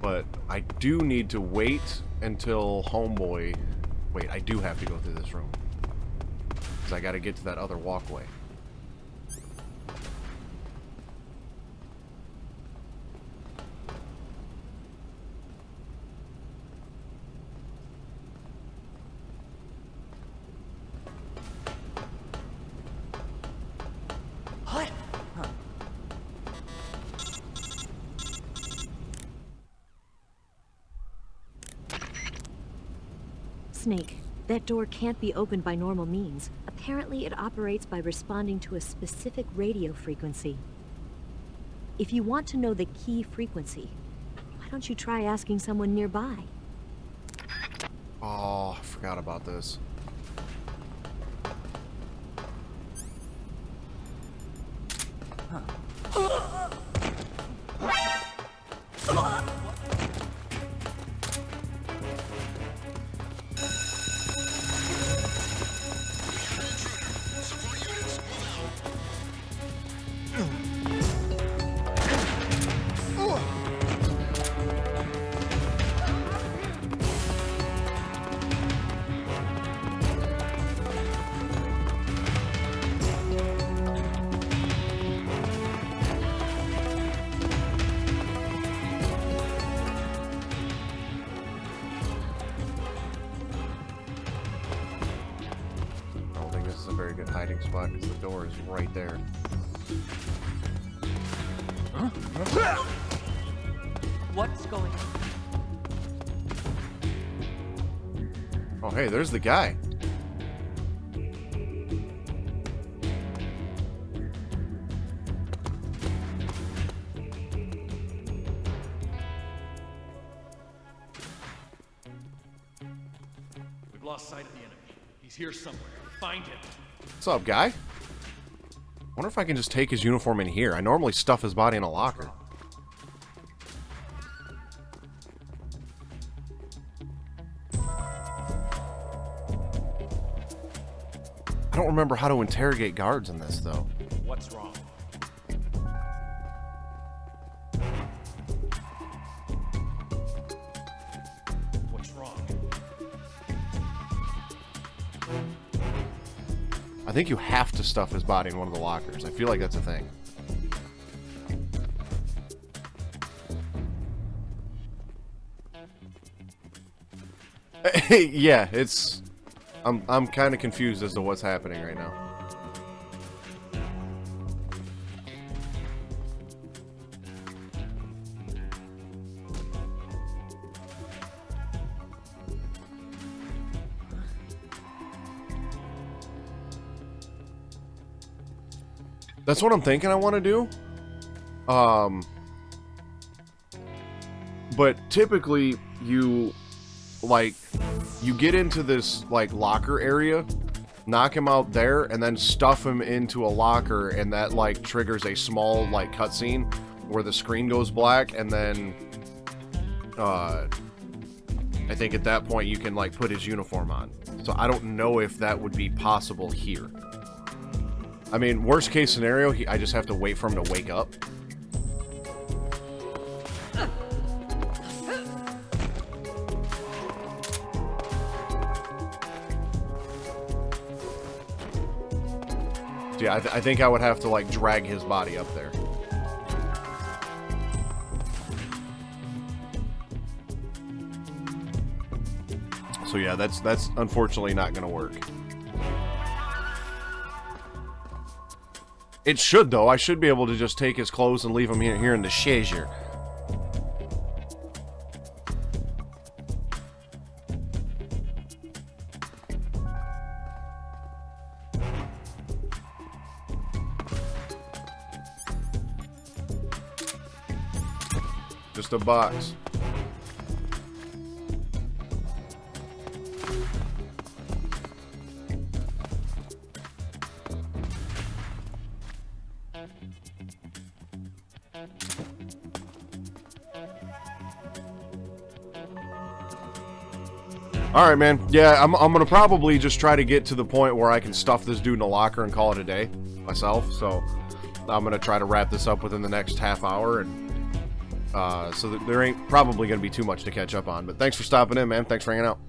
But I do need to wait until Homeboy... Wait, I do have to go through this room. Because I gotta get to that other walkway. Snake, that door can't be opened by normal means. Apparently, it operates by responding to a specific radio frequency. If you want to know the key frequency, why don't you try asking someone nearby? Oh, I forgot about this. Hiding spot because the door is right there. Huh? What's going on? Oh, hey, there's the guy. We've lost sight of the enemy. He's here somewhere. Find him. What's up, guy? Wonder if I can just take his uniform in here. I normally stuff his body in a locker. I don't remember how to interrogate guards in this, though. What's wrong? What's wrong? I think you have to stuff his body in one of the lockers. I feel like that's a thing. Yeah, it's... I'm kind of confused as to what's happening right now. That's what I'm thinking I want to do. But typically you get into this like locker area, knock him out there, and then stuff him into a locker, and that like triggers a small like cutscene where the screen goes black, and then I think at that point you can like put his uniform on. So I don't know if that would be possible here. I mean, worst case scenario, I just have to wait for him to wake up. Yeah, I think I would have to like drag his body up there. So yeah, that's unfortunately not gonna work. It should though. I should be able to just take his clothes and leave him here in the chaise. Just a box. Alright, man. Yeah, I'm gonna probably just try to get to the point where I can stuff this dude in a locker and call it a day myself, so I'm gonna try to wrap this up within the next half hour, and So there ain't probably going to be too much to catch up on. But thanks for stopping in, man. Thanks for hanging out.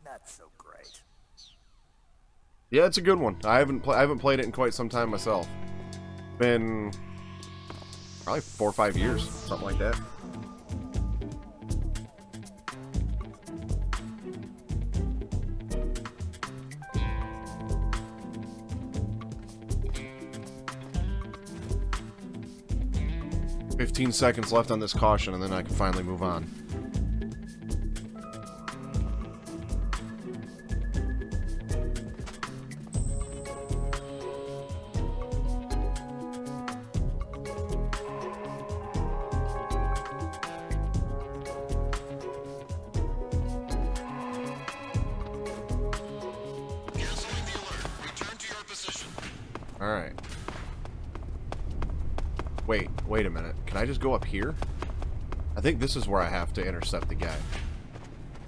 Not so great. Yeah, it's a good one. I haven't played it in quite some time myself. Been probably 4 or 5 years, something like that. $15 left on this caution, and then I can finally move on. Alright. Wait a minute. Can I just go up here? I think this is where I have to intercept the guy.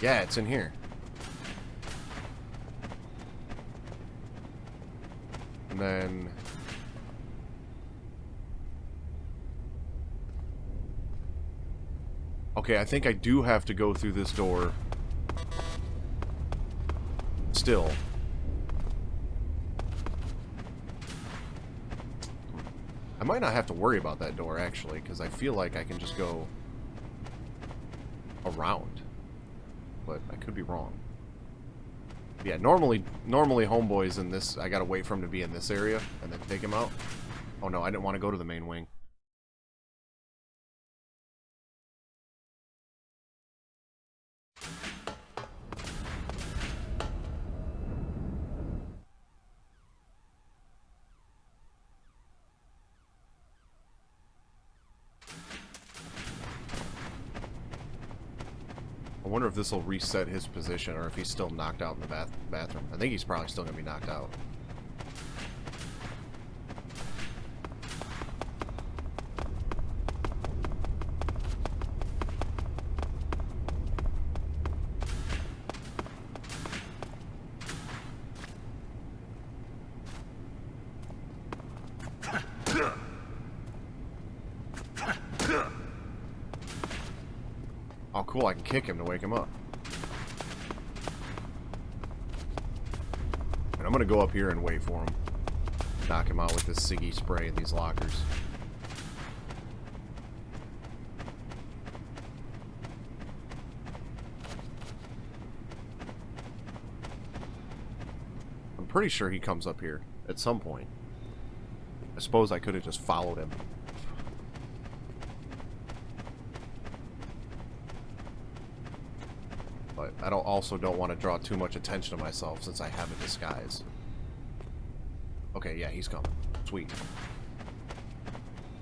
Yeah, it's in here. And then... Okay, I think I do have to go through this door. Still. I might not have to worry about that door, actually, because I feel like I can just go around. But I could be wrong. Yeah, normally homeboys in this, I gotta wait for him to be in this area, and then take him out. Oh no, I didn't want to go to the main wing. I wonder if this will reset his position, or if he's still knocked out in the bathroom. I think he's probably still going to be knocked out. Oh, cool, I can kick him to wake him up. And I'm gonna go up here and wait for him. Knock him out with this Siggy spray in these lockers. I'm pretty sure he comes up here at some point. I suppose I could have just followed him. But I also don't want to draw too much attention to myself since I have a disguise. Okay, yeah, he's coming. Sweet.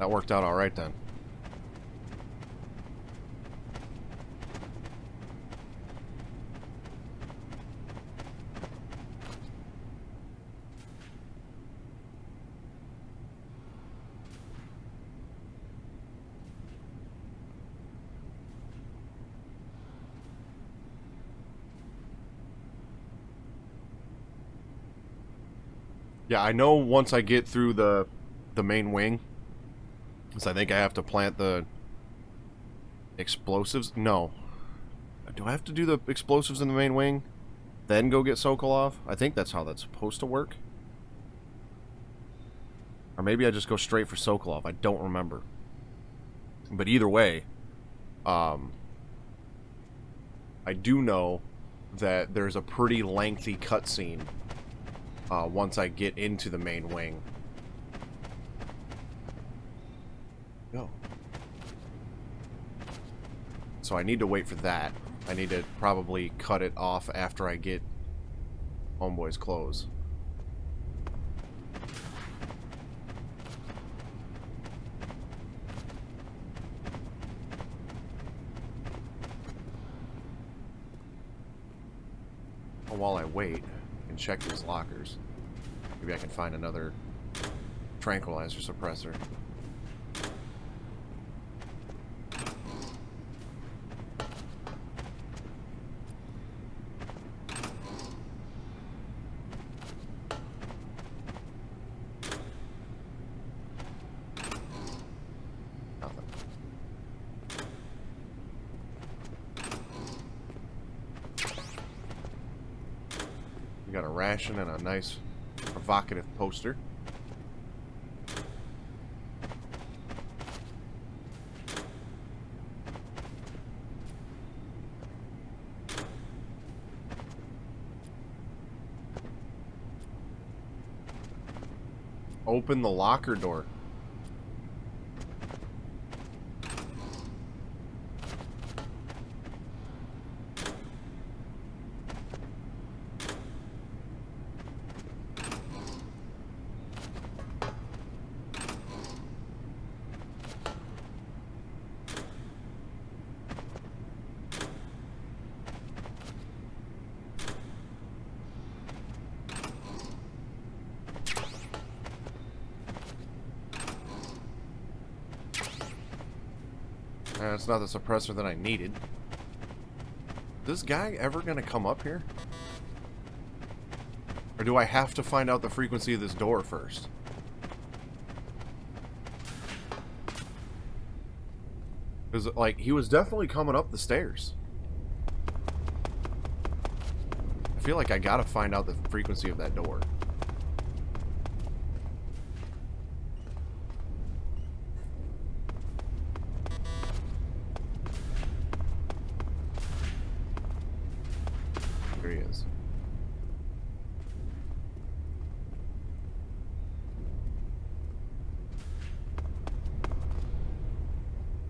That worked out alright then. Yeah, I know once I get through the main wing, because I think I have to plant the explosives. No. Do I have to do the explosives in the main wing, then go get Sokolov? I think that's how that's supposed to work. Or maybe I just go straight for Sokolov. I don't remember. But either way, I do know that there's a pretty lengthy cutscene once I get into the main wing. Go. So I need to wait for that. I need to probably cut it off after I get Homeboy's clothes. While I wait and check these lockers, maybe I can find another tranquilizer suppressor. Nothing. We got a ration and a nice provocative poster. Open the locker door. It's not the suppressor that I needed. This guy ever gonna come up here? Or do I have to find out the frequency of this door first? Because, like, he was definitely coming up the stairs. I feel like I gotta find out the frequency of that door. There he is.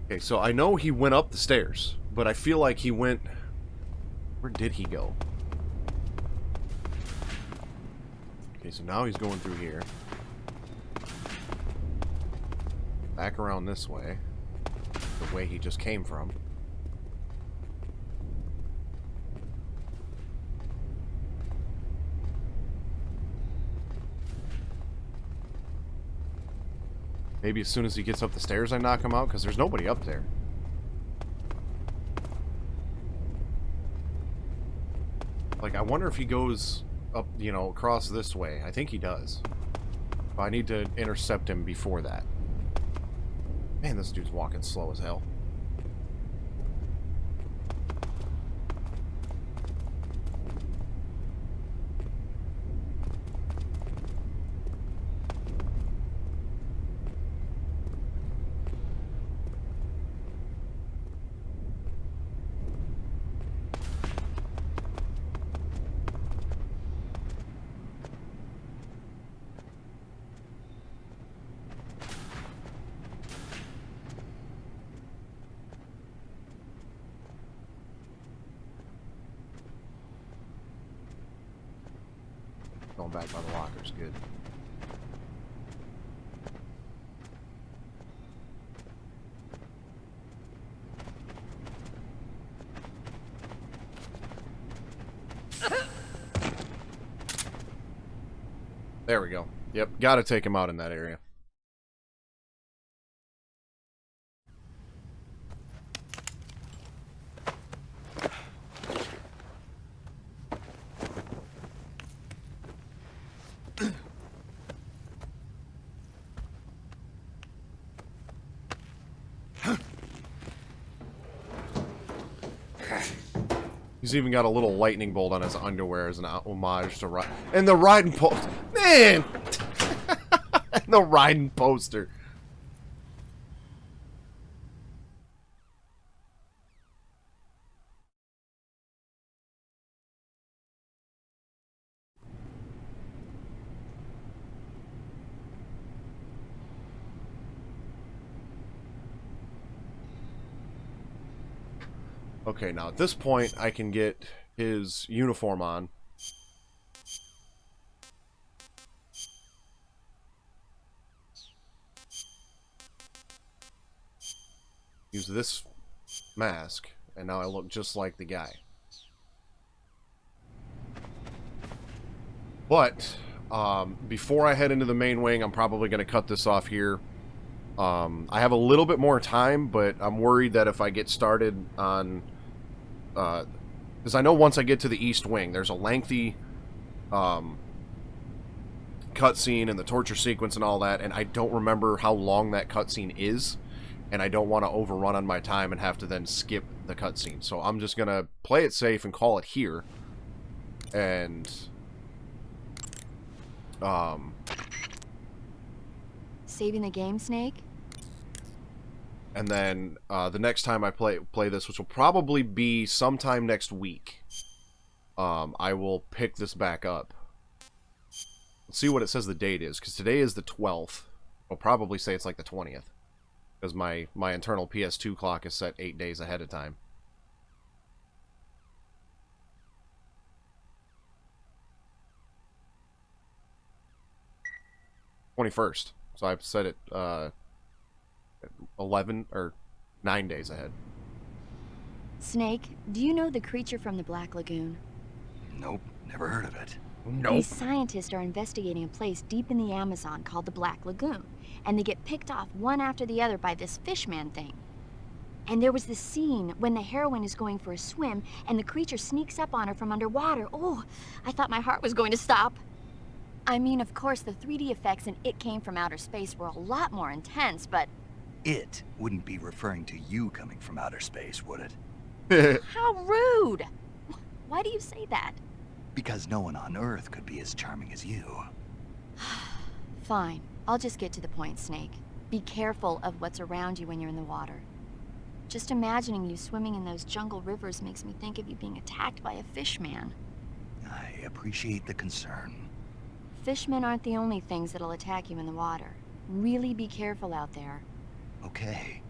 Okay, so I know he went up the stairs, but I feel like he went... Where did he go? Okay, so now he's going through here. Back around this way. The way he just came from. Maybe as soon as he gets up the stairs I knock him out, because there's nobody up there. Like, I wonder if he goes up, you know, across this way. I think he does. But I need to intercept him before that. Man, this dude's walking slow as hell. Going back by the lockers, good. There we go. Yep, gotta take him out in that area. He's even got a little lightning bolt on his underwear as an homage to Raiden. And the Raiden poster. Man! The Raiden poster. Okay, now at this point, I can get his uniform on. Use this mask, and now I look just like the guy. But Before I head into the main wing, I'm probably going to cut this off here. I have a little bit more time, but I'm worried that if I get started on... because I know once I get to the East Wing, there's a lengthy cutscene and the torture sequence and all that, and I don't remember how long that cutscene is, and I don't want to overrun on my time and have to then skip the cutscene. So I'm just going to play it safe and call it here. And... Saving the game, Snake? And then the next time I play this, which will probably be sometime next week, I will pick this back up. Let's see what it says the date is, because today is the 12th. I'll probably say it's like the 20th, because my internal PS2 clock is set 8 days ahead of time. '21st. So I've set it 11 or 9 days ahead. Snake, do you know the creature from the Black Lagoon? Nope, never heard of it. These scientists are investigating a place deep in the Amazon called the Black Lagoon, and they get picked off one after the other by this fishman thing. And there was this scene when the heroine is going for a swim, and the creature sneaks up on her from underwater. Oh, I thought my heart was going to stop. I mean, of course, the 3D effects in It Came from Outer Space were a lot more intense, but... It wouldn't be referring to you coming from outer space, would it? How rude! Why do you say that? Because no one on Earth could be as charming as you. Fine. I'll just get to the point, Snake. Be careful of what's around you when you're in the water. Just imagining you swimming in those jungle rivers makes me think of you being attacked by a fishman. I appreciate the concern. Fishmen aren't the only things that'll attack you in the water. Really be careful out there. Okay.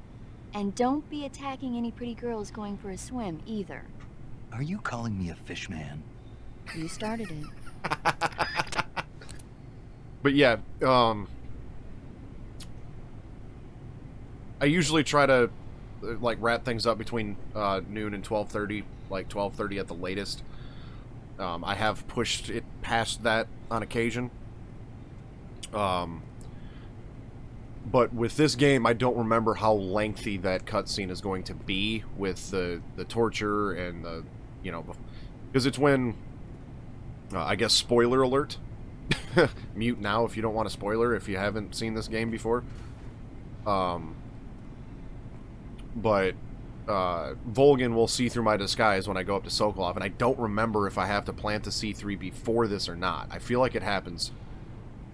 And don't be attacking any pretty girls going for a swim, either. Are you calling me a fishman? You started it. But yeah, I usually try to like wrap things up between noon and 12:30, like 12:30 at the latest. I have pushed it past that on occasion. But with this game, I don't remember how lengthy that cutscene is going to be with the torture and the, you know, because it's when, I guess, spoiler alert. Mute now if you don't want a spoiler, if you haven't seen this game before. But Volgin will see through my disguise when I go up to Sokolov, and I don't remember if I have to plant the C3 before this or not. I feel like it happens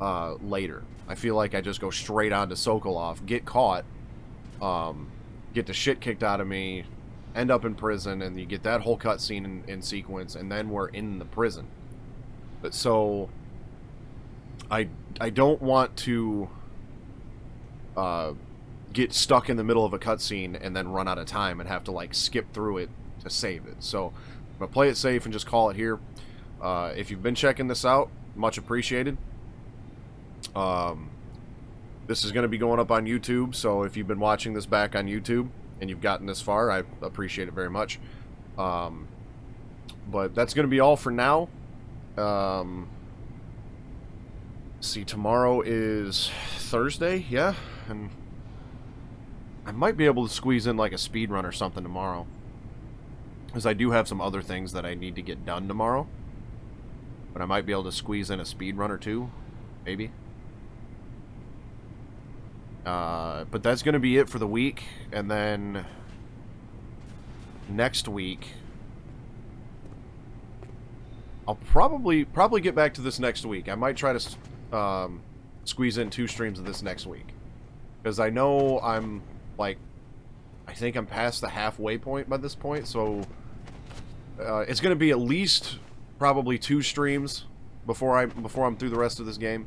later. I feel like I just go straight on to Sokolov, get caught, get the shit kicked out of me, end up in prison, and you get that whole cutscene in sequence, and then we're in the prison. But so I don't want to get stuck in the middle of a cutscene and then run out of time and have to like skip through it to save it. So I'm gonna play it safe and just call it here. If you've been checking this out, much appreciated. This is going to be going up on YouTube, so if you've been watching this back on YouTube and you've gotten this far, I appreciate it very much. But that's going to be all for now. See, tomorrow is Thursday, yeah, and I might be able to squeeze in like a speed run or something tomorrow, because I do have some other things that I need to get done tomorrow, but I might be able to squeeze in a speed run or two, maybe. But that's going to be it for the week, and then next week I'll probably get back to this next week. I might try to squeeze in 2 streams of this next week, because I know I'm like, I think I'm past the halfway point by this point, so it's going to be at least probably 2 streams before I'm through the rest of this game.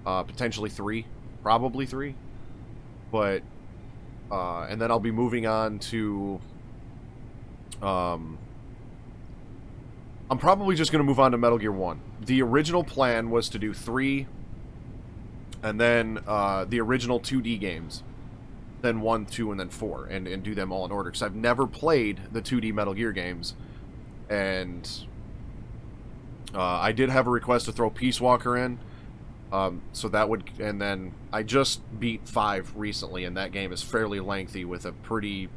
Potentially 3. Probably 3, but and then I'll be moving on to I'm probably just going to move on to Metal Gear 1. The original plan was to do 3, and then the original 2D games, then 1, 2, and then 4, and do them all in order, because I've never played the 2D Metal Gear games, and I did have a request to throw Peace Walker in. So that would, and then I just beat 5 recently, and that game is fairly lengthy with a pretty,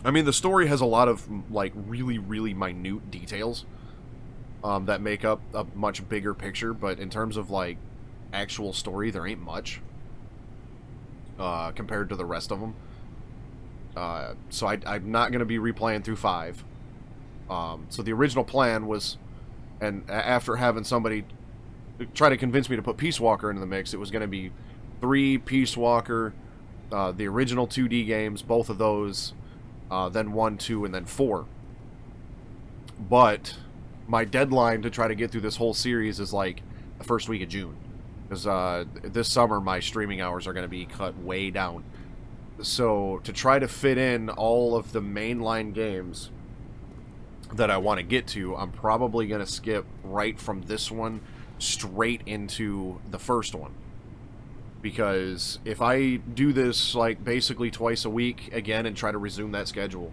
I mean, the story has a lot of, like, really, really minute details, that make up a much bigger picture, but in terms of, like, actual story, there ain't much, compared to the rest of them. So I'm not going to be replaying through 5. So the original plan was, and after having somebody try to convince me to put Peace Walker into the mix, it was going to be 3 Peace Walker, the original 2D games, both of those, then 1, 2, and then 4. But my deadline to try to get through this whole series is like the first week of June, because this summer my streaming hours are going to be cut way down. So to try to fit in all of the mainline games that I want to get to, I'm probably going to skip right from this one straight into the first one, because if I do this like basically twice a week again and try to resume that schedule,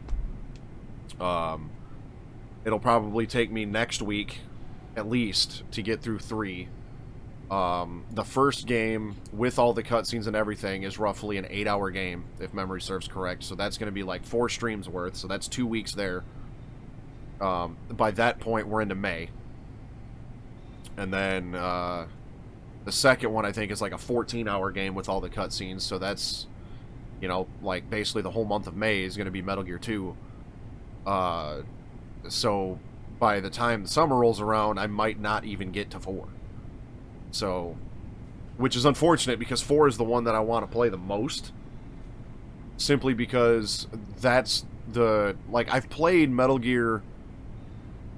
it'll probably take me next week at least to get through 3. The first game with all the cutscenes and everything is roughly an 8-hour game if memory serves correct, so that's going to be like 4 streams worth, so that's 2 weeks there. By that point we're into May. And then, the second one, I think, is like a 14-hour game with all the cutscenes, so that's, you know, like, basically the whole month of May is going to be Metal Gear 2. So, by the time the summer rolls around, I might not even get to 4. So, which is unfortunate, because 4 is the one that I want to play the most, simply because that's the, like, I've played Metal Gear,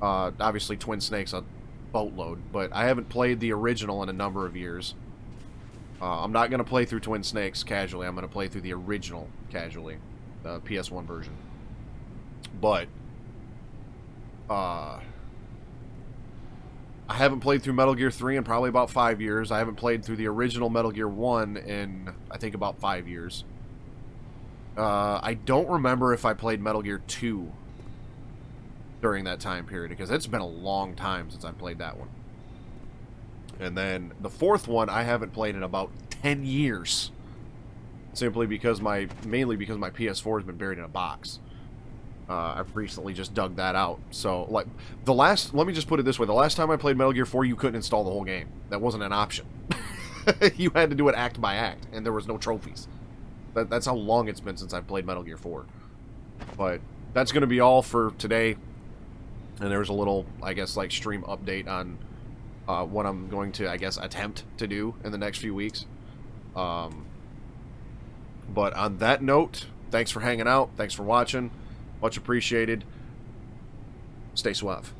obviously Twin Snakes on boatload, but I haven't played the original in a number of years. I'm not going to play through Twin Snakes casually. I'm going to play through the original casually, the PS1 version. But I haven't played through Metal Gear 3 in probably about 5 years. I haven't played through the original Metal Gear 1 in, I think, about 5 years. I don't remember if I played Metal Gear 2 during that time period, because it's been a long time since I played that one. And then the 4th one I haven't played in about 10 years, simply because mainly because my PS4 has been buried in a box. I've recently just dug that out. So, like, let me just put it this way, the last time I played Metal Gear 4, you couldn't install the whole game. That wasn't an option. You had to do it act by act, and there was no trophies. That's how long it's been since I've played Metal Gear 4. But that's going to be all for today. And there's a little, I guess, like, stream update on what I'm going to, I guess, attempt to do in the next few weeks. But on that note, thanks for hanging out. Thanks for watching. Much appreciated. Stay suave.